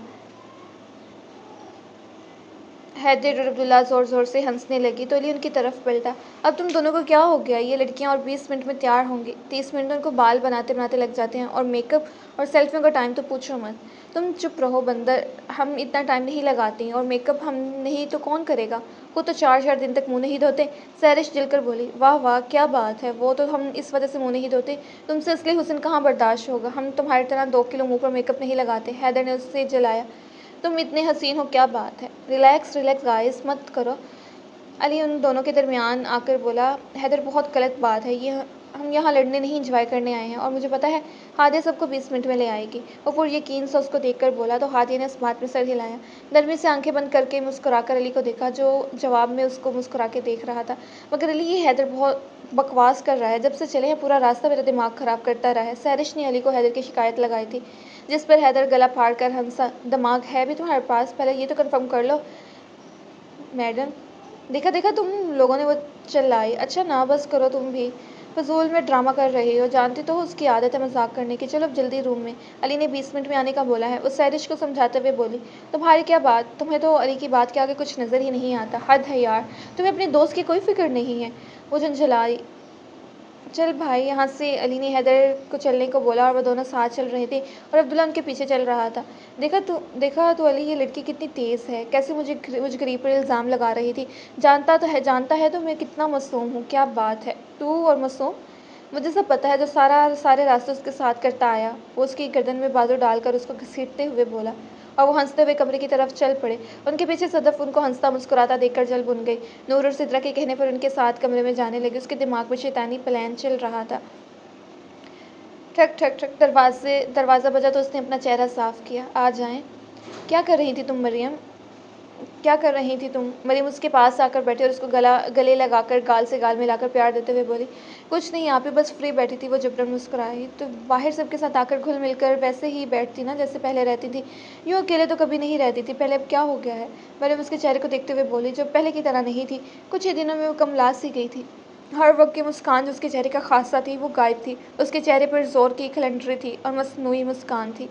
हैदर और अब्दुल्ला ज़ोर ज़ोर से हंसने लगी तो अली उनकी तरफ पलटा। अब तुम दोनों को क्या हो गया? ये लड़कियां और 20 मिनट में तैयार होंगी। 30 मिनट उनको बाल बनाते बनाते लग जाते हैं, और मेकअप और सेल्फियों का टाइम तो पूछो मत। तुम चुप रहो बंदर, हम इतना टाइम नहीं लगाते हैं, और मेकअप हम नहीं तो कौन करेगा? वो तो 4-4 दिन तक मुँह नहीं धोते। सैरिश जलकर बोली। वाह वाह क्या बात है, वो तो हम इस वजह से मुँह नहीं धोते। तुमसे असली हुस्न कहाँ बर्दाश्त होगा? हम तुम्हारी तरह 2 किलो मुँह पर मेकअप नहीं लगाते। हैदर ने उससे जलाया। तुम इतने हसीन हो, क्या बात है? रिलैक्स रिलैक्स गाइस, मत करो। अली उन दोनों के दरमियान आकर बोला। हैदर बहुत गलत बात है ये, हम यहाँ लड़ने नहीं इंजॉय करने आए हैं, और मुझे पता है हादिया सबको 20 मिनट में ले आएगी। वो पूरी यकीन से उसको देखकर बोला तो हादिया ने इस बात में सर हिलाया। नरमी से आंखें बंद करके मुस्कुराकर अली को देखा, जो जवाब में उसको मुस्कुरा के देख रहा था। मगर अली, ये हैदर बहुत बकवास कर रहा है। जब से चले हैं पूरा रास्ता मेरा दिमाग ख़राब करता रहा है। सैरिश ने अली को हैदर की शिकायत लगाई थी, जिस पर हैदर गला फाड़ कर हंसा। दिमाग है भी तुम्हारे पास? पहले ये तो कन्फर्म कर लो मैडम। देखा देखा तुम लोगों ने वो चिल्लाई। अच्छा ना बस करो तुम भी, फजूल में ड्रामा कर रही हो, जानती तो हो उसकी आदत है मजाक करने की। चलो अब जल्दी रूम में। अली ने 20 मिनट में आने का बोला है, उस सैरिश को समझाते हुए बोली। तुम्हारी क्या बात, तुम्हें तो अली की बात के आगे कुछ नज़र ही नहीं आता। हद है यार, तुम्हें अपने दोस्त की कोई फिक्र नहीं है। वो झंझलाई। चल भाई यहाँ से, अली ने हैदर को चलने को बोला, और वह दोनों साथ चल रहे थे और अब्दुल्ला उनके पीछे चल रहा था। देखा तो अली, ये लड़की कितनी तेज़ है, कैसे मुझ गरीब पर इल्ज़ाम लगा रही थी। जानता है तो मैं कितना मासूम हूँ। क्या बात है, तू और मासूम? मुझे सब पता है, जो सारे रास्ते उसके साथ करता आया। वो उसकी गर्दन में बाजू डालकर उसको घसीटते हुए बोला, और वो हंसते हुए कमरे की तरफ चल पड़े। उनके पीछे सदफ उनको हंसता मुस्कुराता देखकर जल भुन गई। नूर और सिद्रा के कहने पर उनके साथ कमरे में जाने लगी। उसके दिमाग में शैतानी प्लान चल रहा था। ठक ठक ठक दरवाज़ा बजा तो उसने अपना चेहरा साफ किया। आ जाएं। क्या कर रही थी तुम मरियम? क्या कर रही थी तुम? मरियम उसके पास आकर बैठी और उसको गले लगाकर गाल से गाल मिलाकर प्यार देते हुए बोली। कुछ नहीं, यहाँ पे बस फ्री बैठी थी। वो जबरन मुस्कुराई। तो बाहर सबके साथ आकर घुल मिलकर वैसे ही बैठती ना जैसे पहले रहती थी। यूँ अकेले तो कभी नहीं रहती थी पहले, अब क्या हो गया है? मरियम उसके चेहरे को देखते हुए बोली। जो पहले की तरह नहीं थी। कुछ ही दिनों में वो कमला सी गई थी। हर वक्त की मुस्कान जो उसके चेहरे का खासा थी, वो गायब थी। उसके चेहरे पर जोर की खलंडरी थी और मसनूई मुस्कान थी।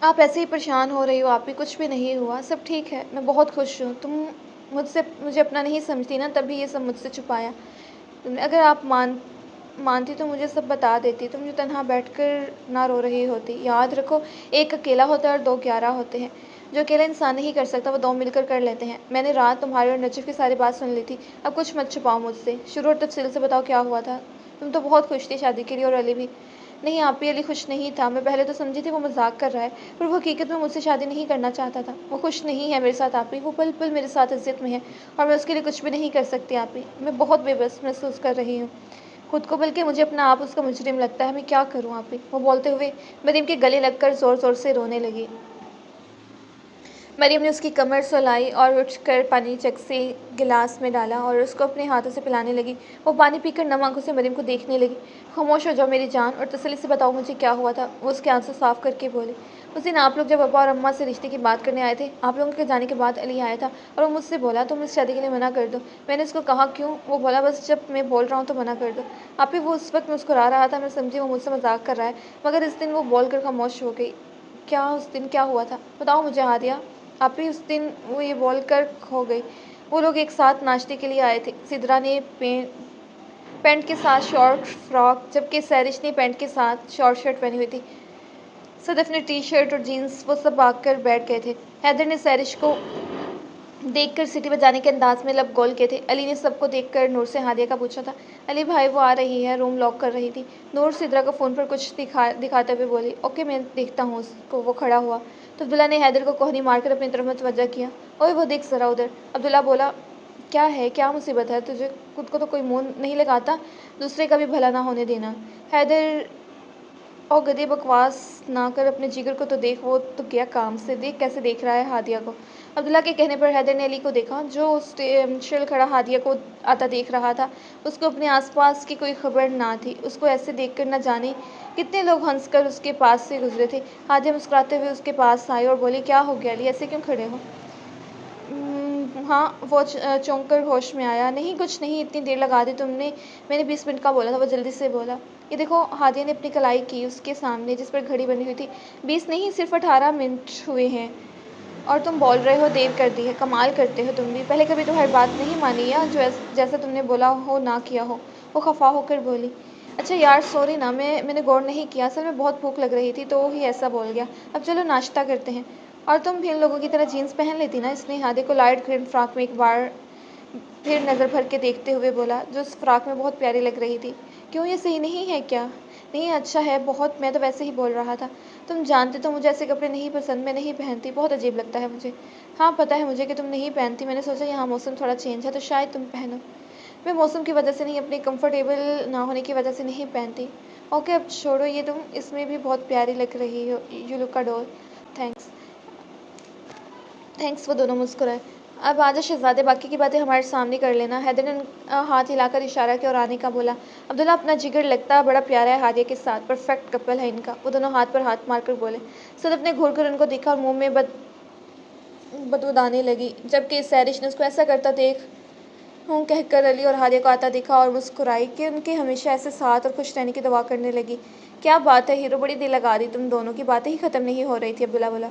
आप ऐसे ही परेशान हो रही हो? आप भी, कुछ भी नहीं हुआ, सब ठीक है, मैं बहुत खुश हूँ। तुम मुझे अपना नहीं समझती ना, तभी ये सब मुझसे छुपाया तुमने। अगर आप मानती तो मुझे सब बता देती। तुम जो तन्हा बैठकर ना रो रही होती। याद रखो, एक अकेला होता है और 2 11 होते हैं। जो अकेला इंसान नहीं कर सकता, वो 2 मिलकर कर लेते हैं। मैंने रात तुम्हारे और नजफ़ की सारी बात सुन ली थी। अब कुछ मत छुपाओ मुझसे। शुरू और तफसील से बताओ क्या हुआ था। तुम तो बहुत खुश थी शादी के लिए, और अली भी। नहीं आप भी, अली खुश नहीं था। मैं पहले तो समझी थी वो मजाक कर रहा है, पर वो हकीकत में मुझसे शादी नहीं करना चाहता था। वो खुश नहीं है मेरे साथ आप ही, वो पल पल मेरे साथ इज्जत में है, और मैं उसके लिए कुछ भी नहीं कर सकती आप ही। मैं बहुत बेबस महसूस कर रही हूँ खुद को, बल्कि मुझे अपना आप उसका मुजरिम लगता है। मैं क्या करूँ आप ही? वो बोलते हुए मरीम के गले लगकर ज़ोर ज़ोर से रोने लगी। मरीम ने उसकी कमर सुलाई और उठकर पानी जग से गिलास में डाला और उसको अपने हाथों से पिलाने लगी। वो पानी पीकर नम आंखों से मरीम को देखने लगी। खामोश हो जाओ मेरी जान, और तसल्ली से बताओ मुझे क्या हुआ था। वो उसके आंसू साफ करके बोले। उस दिन आप लोग जब पापा और अम्मा से रिश्ते की बात करने आए थे, आप लोगों के जाने के बाद अली आया था, और वो मुझसे बोला तुम इस शादी के लिए मना कर दो। मैंने उसको कहा क्यों? वो बोला बस जब मैं बोल रहा हूँ तो मना कर दो। आप ही, वो उस वक्त मुस्कुरा रहा था। मैं समझी वो मुझसे मजाक कर रहा है, मगर इस दिन वो बोल कर खामोश हो गई। क्या उस दिन क्या हुआ था? बताओ मुझे हादिया। आप ही, उस दिन वो ये बोल कर खो गई। वो लोग एक साथ नाश्ते के लिए आए थे। सिद्रा ने पैंट के साथ शॉर्ट फ्रॉक, जबकि सैरिश ने पैंट के साथ शॉर्ट शर्ट पहनी हुई थी। सदफ ने टी शर्ट और जीन्स। वो सब आकर बैठ गए थे। हैदर ने सैरिश को देखकर सीटी बजाने के अंदाज में लब गोल किए थे। अली ने सबको देखकर नूर से हादिया का पूछा था। अली भाई, वो आ रही है, रूम लॉक कर रही थी। नूर सिद्रा को फ़ोन पर कुछ दिखाते हुए बोली। ओके मैं देखता हूँ उसको। वो खड़ा हुआ तो अब्दुल्ला ने हैदर को कोहनी मारकर अपनी तरफ मुतवज्जा किया। ओए वो देख ज़रा उधर। अब्दुल्ला बोला। क्या है, क्या मुसीबत है तुझे? खुद को तो कोई मुँह नहीं लगाता, दूसरे का भी भला ना होने देना। हैदर और गधे बकवास ना कर, अपने जिगर को तो देख, वो तो गया काम से, देख कैसे देख रहा है हादिया को। अब्दुल्ला के कहने पर हैदर ने अली को देखा, जो स्टिल खड़ा हादिया को आता देख रहा था। उसको अपने आसपास की कोई खबर ना थी। उसको ऐसे देखकर न जाने कितने लोग हंसकर उसके पास से गुजरे थे। हादिया मुस्कुराते हुए उसके पास आई और बोली, क्या हो गया अली, ऐसे क्यों खड़े हो? हाँ, वो चौंक कर होश में आया। नहीं, कुछ नहीं, इतनी देर लगा दी तुमने, मैंने 20 मिनट का बोला था। वो जल्दी से बोला। ये देखो, हादिया ने अपनी कलाई की उसके सामने, जिस पर घड़ी बनी हुई थी। 20 नहीं, सिर्फ 18 मिनट हुए हैं और तुम बोल रहे हो देर कर दी है। कमाल करते हो तुम भी, पहले कभी तुम्हारी बात नहीं मानी या जो जैसा तुमने बोला हो ना किया हो। वो खफा होकर बोली। अच्छा यार, सॉरी ना, मैंने गौर नहीं किया, असल में बहुत भूख लग रही थी तो ही ऐसा बोल गया। अब चलो नाश्ता करते हैं। और तुम भी इन लोगों की तरह जीन्स पहन लेती ना। इसने हादे को लाइट ग्रीन फ्रॉक में एक बार फिर नज़र भर के देखते हुए बोला, जो उस फ्रॉक में बहुत प्यारी लग रही थी। क्यों, ये सही नहीं है क्या? नहीं, अच्छा है बहुत, मैं तो वैसे ही बोल रहा था। तुम जानते तो मुझे ऐसे कपड़े नहीं पसंद, मैं नहीं पहनती, बहुत अजीब लगता है मुझे। हाँ, पता है मुझे कि तुम नहीं पहनती, मैंने सोचा यहाँ मौसम थोड़ा चेंज है तो शायद तुम पहनो। मैं मौसम की वजह से नहीं, अपने कंफर्टेबल ना होने की वजह से नहीं पहनती। ओके, अब छोड़ो ये, तुम इसमें भी बहुत प्यारी लग रही हो, you look adore. Thanks. Thanks. वो दोनों मुस्कुराए। अब आजा शहजादे, बाकी की बातें हमारे सामने कर लेना। हैदर ने हाथ हिलाकर इशारा किया और आने का बोला। अब्दुल्ला, अपना जिगर लगता बड़ा प्यारा है हादिया के साथ, परफेक्ट कपल है इनका। वो दोनों हाथ पर हाथ मारकर बोले। सदफ ने घूर कर उनको देखा और मुंह में बदबूदाने लगी, जबकि सैरिश ने उसको ऐसा करता देख हूँ कहकर अली और हादिया को आता देखा और मुस्कुराई कि उनके हमेशा ऐसे साथ और खुश रहने की दुआ करने लगी। क्या बात है हीरो, बड़ी दिल लगा दी तुम दोनों की, बातें ही ख़त्म नहीं हो रही थी। अब्दुल्ला बोला।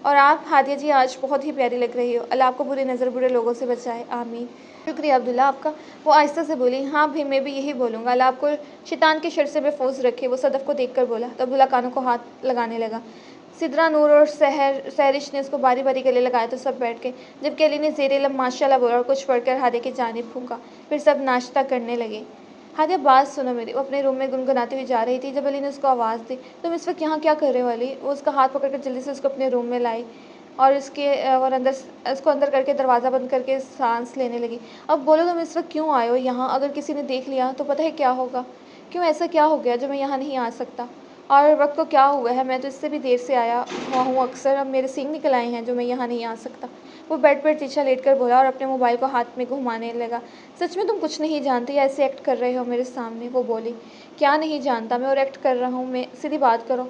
और आप हादिया जी आज बहुत ही प्यारी लग रही हो, अल्लाह आपको बुरी नज़र बुरे लोगों से बचाए, आमीन। शुक्रिया अब्दुल्ला आपका। वो आहिस्ता से बोली। हाँ भी, मैं भी यही बोलूँगा, अल्लाह आपको शैतान के शर से महफूज रखे। वो सदफ को देखकर बोला तो अब्दुल्ला कानों को हाथ लगाने लगा। सिदरा, नूर और सहरिश ने उसको बारी बारी गले लगाया तो सब बैठ गए, जबकि अली ने ज़ेरे लब माशाल्लाह बोला और कुछ पढ़कर हादिया की जानिब फूंका। फिर सब नाश्ता करने लगे। हादिया, बात सुनो मेरी। वो अपने रूम में गुनगुनाती हुई जा रही थी जब अली ने उसको आवाज़ दी। तुम इस वक्त यहाँ क्या कर रहे हो अली? वो उसका हाथ पकड़कर जल्दी से उसको अपने रूम में लाई और उसको अंदर करके दरवाज़ा बंद करके सांस लेने लगी। अब बोलो, तुम इस वक्त क्यों आए हो यहाँ? अगर किसी ने देख लिया तो पता है क्या होगा? क्यों, ऐसा क्या हो गया जो मैं यहाँ नहीं आ सकता? और वक्त को क्या हुआ है? मैं तो इससे भी देर से आया हुआ हूँ अक्सर, अब मेरे सींग निकल आए हैं जो मैं यहाँ नहीं आ सकता। वो बेड पर तिरछा लेटकर बोला और अपने मोबाइल को हाथ में घुमाने लगा। सच में तुम कुछ नहीं जानती या ऐसे एक्ट कर रहे हो मेरे सामने? वो बोली। क्या नहीं जानता मैं और एक्ट कर रहा हूँ मैं? सीधी बात करो,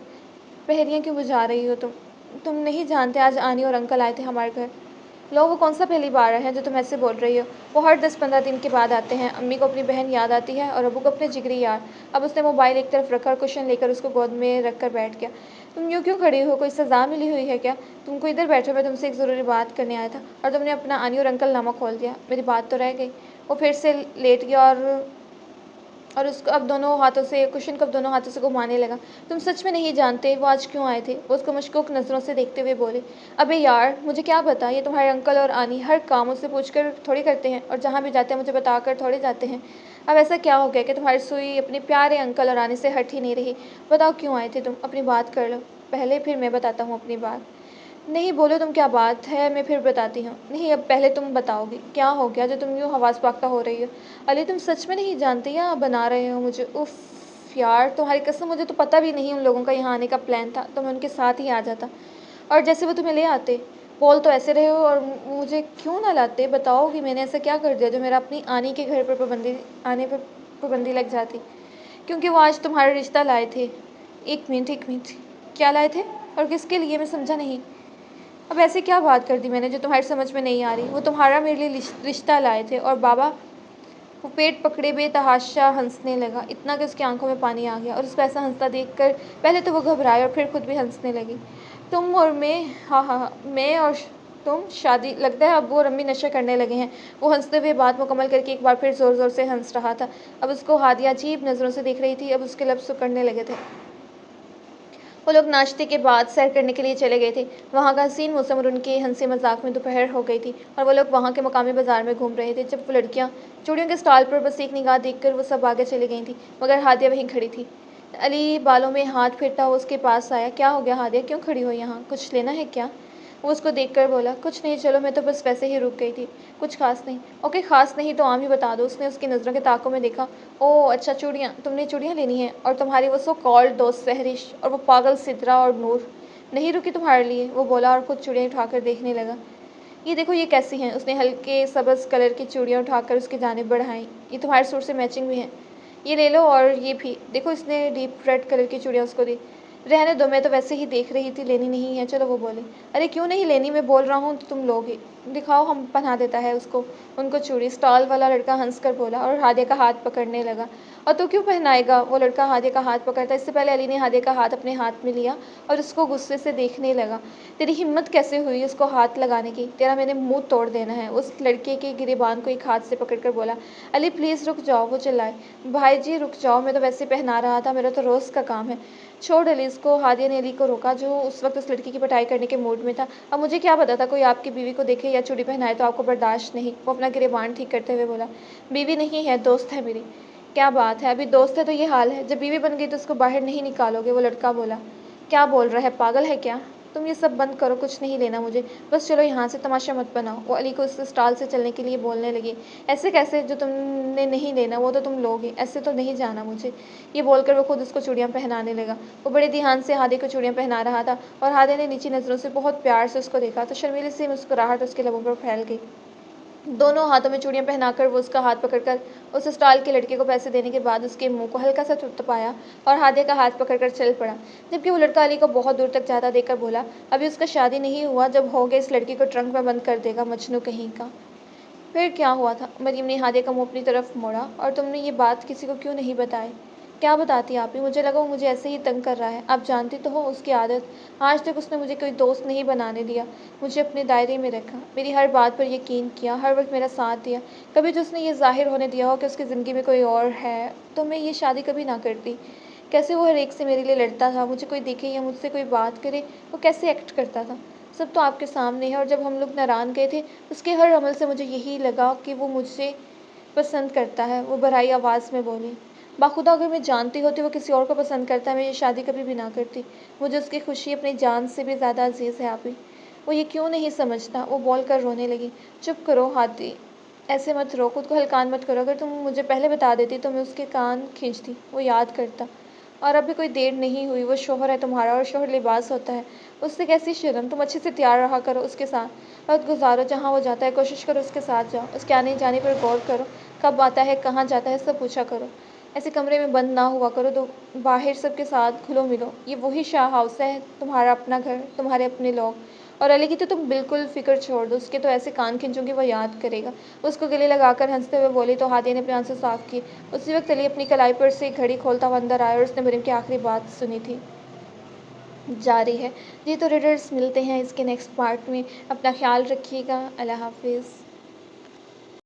पहेलियाँ क्यों बुझा रही हो तुम नहीं जानते आज आनी और अंकल आए थे हमारे घर। लो, वो कौन सा पहली बार है जो तुम ऐसे बोल रही हो? वो हर 10-15 दिन के बाद आते हैं। अम्मी को अपनी बहन याद आती है और अबू को अपने जिगरी यार। अब उसने मोबाइल एक तरफ रखा और कुशन लेकर उसको गोद में रख कर बैठ गया। तुम यूँ क्यों खड़ी हो? कोई सज़ा मिली हुई है क्या? तुमको इधर बैठो, मैं तुमसे एक ज़रूरी बात करने आया था और तुमने अपना आनी और अंकल नामा खोल दिया। मेरी बात तो रह गई। वो फिर से लेट गया और उसको अब दोनों हाथों से कुशन को अब दोनों हाथों से घुमाने लगा। तुम सच में नहीं जानते वो आज क्यों आए थे? वो उसको मशकूक नज़रों से देखते हुए बोले। अबे यार, मुझे क्या पता? ये तुम्हारे अंकल और आनी हर काम मुझसे पूछ कर थोड़ी करते हैं और जहाँ भी जाते हैं मुझे बता कर थोड़े जाते हैं। अब ऐसा क्या हो गया कि तुम्हारी सुई अपने प्यारे अंकल और आनी से हट ही नहीं रही? बताओ क्यों आए थे तुम? अपनी बात कर लो पहले, फिर मैं बताता हूँ अपनी बात। नहीं, बोलो तुम, क्या बात है? मैं फिर बताती हूँ। नहीं, अब पहले तुम बताओगी क्या हो गया जो तुम यूँ हवास पाख्ता हो रही हो? अली, तुम सच में नहीं जानती या बना रहे हो मुझे? उफ़ यार, तुम्हारी कसम, मुझे तो पता भी नहीं उन लोगों का यहाँ आने का प्लान था, तो मैं उनके साथ ही आ जाता। और जैसे वो तुम्हें ले आते। बोल तो ऐसे रहे हो और मुझे क्यों ना लाते? बताओगी मैंने ऐसा क्या कर दिया जो मेरा अपनी आनी के घर पर आने पर पाबंदी लग जाती? क्योंकि वो आज तुम्हारा रिश्ता लाए थे। एक मिनट, क्या लाए थे और किसके लिए? मैं समझा नहीं। अब ऐसे क्या बात कर दी मैंने जो तुम्हारी समझ में नहीं आ रही? वो तुम्हारा मेरे लिए रिश्ता लाए थे और बाबा। वो पेट पकड़े बेतहाशा हंसने लगा, इतना कि उसकी आंखों में पानी आ गया और उसको ऐसा हंसता देखकर पहले तो वो घबराए और फिर खुद भी हंसने लगी। तुम और मैं, हाँ हाँ हाँ, मैं और तुम शादी, लगता है अब वो और अम्मी नशा करने लगे हैं। वो हंसते हुए बात मुकम्मल करके एक बार फिर ज़ोर ज़ोर से हंस रहा था। अब उसको हादिया अजीब नज़रों से देख रही थी। अब उसके लफ्ज़ सिकुड़ने लगे थे। वो लोग नाश्ते के बाद सैर करने के लिए चले गए थे। वहाँ का हसीन मौसम और उनके हंसी मजाक में दोपहर हो गई थी और वो लोग वहाँ के मकामी बाजार में घूम रहे थे जब वो लड़कियाँ चूड़ियों के स्टॉल पर बस एक निगाह देखकर वो सब आगे चली गई थी, मगर हादिया वहीं खड़ी थी। अली बालों में हाथ फेरता हुआ उसके पास आया। क्या हो गया हादिया, क्यों खड़ी हो यहाँ? कुछ लेना है क्या? वो उसको देखकर बोला, कुछ नहीं, चलो मैं तो बस वैसे ही रुक गई थी, कुछ खास नहीं। ओके, खास नहीं तो आम ही बता दो। उसने उसकी नज़रों के ताकों में देखा। ओह अच्छा, चूड़ियाँ, तुमने चूड़ियाँ लेनी हैं? और तुम्हारी वो सो कॉल्ड दोस्त सहरिश और वो पागल सिद्रा और नूर नहीं रुकी तुम्हारे लिए? वो बोला और खुद चूड़ियाँ उठाकर देखने लगा। ये देखो, ये कैसी हैं? उसने हल्के सब्ज़ कलर की चूड़ियाँ उठाकर उसकी जानिब बढ़ाईं। ये तुम्हारे सूट से मैचिंग भी हैं। ये ले लो और ये भी देखो। इसने डीप रेड कलर की चूड़ियाँ उसको दी। रहने दो, मैं तो वैसे ही देख रही थी, लेनी नहीं है। चलो, वो बोली। अरे क्यों नहीं लेनी, मैं बोल रहा हूँ तो तुम लोगे। दिखाओ, हम पहना देता है उसको उनको चूड़ी। स्टॉल वाला लड़का हंसकर बोला और हादिया का हाथ पकड़ने लगा। और तू क्यों पहनाएगा? वो लड़का हादिया का हाथ पकड़ता। इससे पहले अली ने हादिया का हाथ अपने हाथ में लिया और उसको गुस्से से देखने लगा। तेरी हिम्मत कैसे हुई उसको हाथ लगाने की? तेरा मैंने मुंह तोड़ देना है। उस लड़के के गिरेबान को एक हाथ से पकड़कर बोला। अली प्लीज़ रुक जाओ, वो चिल्लाए। भाई जी रुक जाओ, मैं तो वैसे पहना रहा था, मेरा तो रोज़ का काम है। छोड़ अली इसको। हादिया ने अली को रोका, जो उस वक्त उस लड़की की पिटाई करने के मूड में था। अब मुझे क्या पता था कोई आपकी बीवी को देखे या चूड़ी पहनाए तो आपको बर्दाश्त नहीं। वो अपना गिरेबान ठीक करते हुए बोला। बीवी नहीं है, दोस्त है मेरी। क्या बात है, अभी दोस्त है तो ये हाल है, जब बीवी बन गई तो उसको बाहर नहीं निकालोगे? वो लड़का बोला। क्या बोल रहा है, पागल है क्या? तुम ये सब बंद करो, कुछ नहीं लेना मुझे, बस चलो यहाँ से, तमाशा मत बनाओ। वो अली को उस स्टॉल से चलने के लिए बोलने लगी। ऐसे कैसे? जो तुमने नहीं लेना वो तो तुम लोगे, ऐसे तो नहीं जाना मुझे। ये बोलकर वो खुद उसको चूड़ियाँ पहनाने लगा। वो बड़े ध्यान से हादे को चूड़ियाँ पहना रहा था और हादे ने नीची नज़रों से बहुत प्यार से उसको देखा तो शर्मीली सी मुस्कुराहट उसके लबों पर फैल गई। दोनों हाथों में चूड़ियाँ पहनाकर वो उसका हाथ पकड़कर उस स्टॉल के लड़के को पैसे देने के बाद उसके मुंह को हल्का सा थपथपाया और हादिया का हाथ पकड़कर चल पड़ा। जबकि वो लड़का अली को बहुत दूर तक जाता देखकर बोला, अभी उसका शादी नहीं हुआ, जब हो गया इस लड़की को ट्रंक में बंद कर देगा, मजनू कहीं का। फिर क्या हुआ था? मरियम ने हादिया का मुंह अपनी तरफ मोड़ा। और तुमने ये बात किसी को क्यों नहीं बताई? क्या बताती आप ही? मुझे लगा वो मुझे ऐसे ही तंग कर रहा है। आप जानती तो हो उसकी आदत। आज तक उसने मुझे कोई दोस्त नहीं बनाने दिया, मुझे अपने दायरे में रखा, मेरी हर बात पर यकीन किया, हर वक्त मेरा साथ दिया। कभी तो उसने ये जाहिर होने दिया हो कि उसकी ज़िंदगी में कोई और है तो मैं ये शादी कभी ना करती। कैसे वो हर एक से मेरे लिए लड़ता था, मुझे कोई देखे या मुझसे कोई बात करे वो कैसे एक्ट करता था। सब तो आपके सामने है। और जब हम लोग नारान गए थे उसके हर अमल से मुझे यही लगा कि वो मुझे पसंद करता है। वो भराई आवाज़ में बोली। बाखुदा अगर मैं जानती होती वो किसी और को पसंद करता है, मैं ये शादी कभी भी ना करती। मुझे उसकी खुशी अपनी जान से भी ज़्यादा अजीज़ है आप ही। वो ये क्यों नहीं समझता? वो बोल कर रोने लगी। चुप करो हाथी, ऐसे मत रो, खुद को हल्कान मत करो। अगर तुम मुझे पहले बता देती तो मैं उसके कान खींचती, वो याद करता। और अभी कोई देर नहीं हुई, वो शोहर है तुम्हारा और शोहर लिबास होता है, उससे कैसी शर्म। तुम अच्छे से तैयार रहा करो, उसके साथ वक्त गुजारो, जहाँ वो जाता है कोशिश करो उसके साथ जाओ, उसके आने जाने पर गौर करो, कब आता है, कहाँ जाता है, सब पूछा करो। ऐसे कमरे में बंद ना हुआ करो, तो बाहर सबके साथ घुलो मिलो। ये वही शाह हाउस है, तुम्हारा अपना घर, तुम्हारे अपने लोग। और अली की तो तुम बिल्कुल फ़िक्र छोड़ दो, उसके तो ऐसे कान खींचोगे वो याद करेगा। उसको गले लगाकर हंसते हुए बोली तो हादिया ने अपने आंसू साफ किए। उसी वक्त अली अपनी कलाई पर से घड़ी खोलता हुआ अंदर आया और उसने मरियम की आखिरी बात सुनी थी। जारी है। जी तो रीडर्स, मिलते हैं इसके नेक्स्ट पार्ट में। अपना ख्याल रखिएगा। अल्लाह हाफिज़।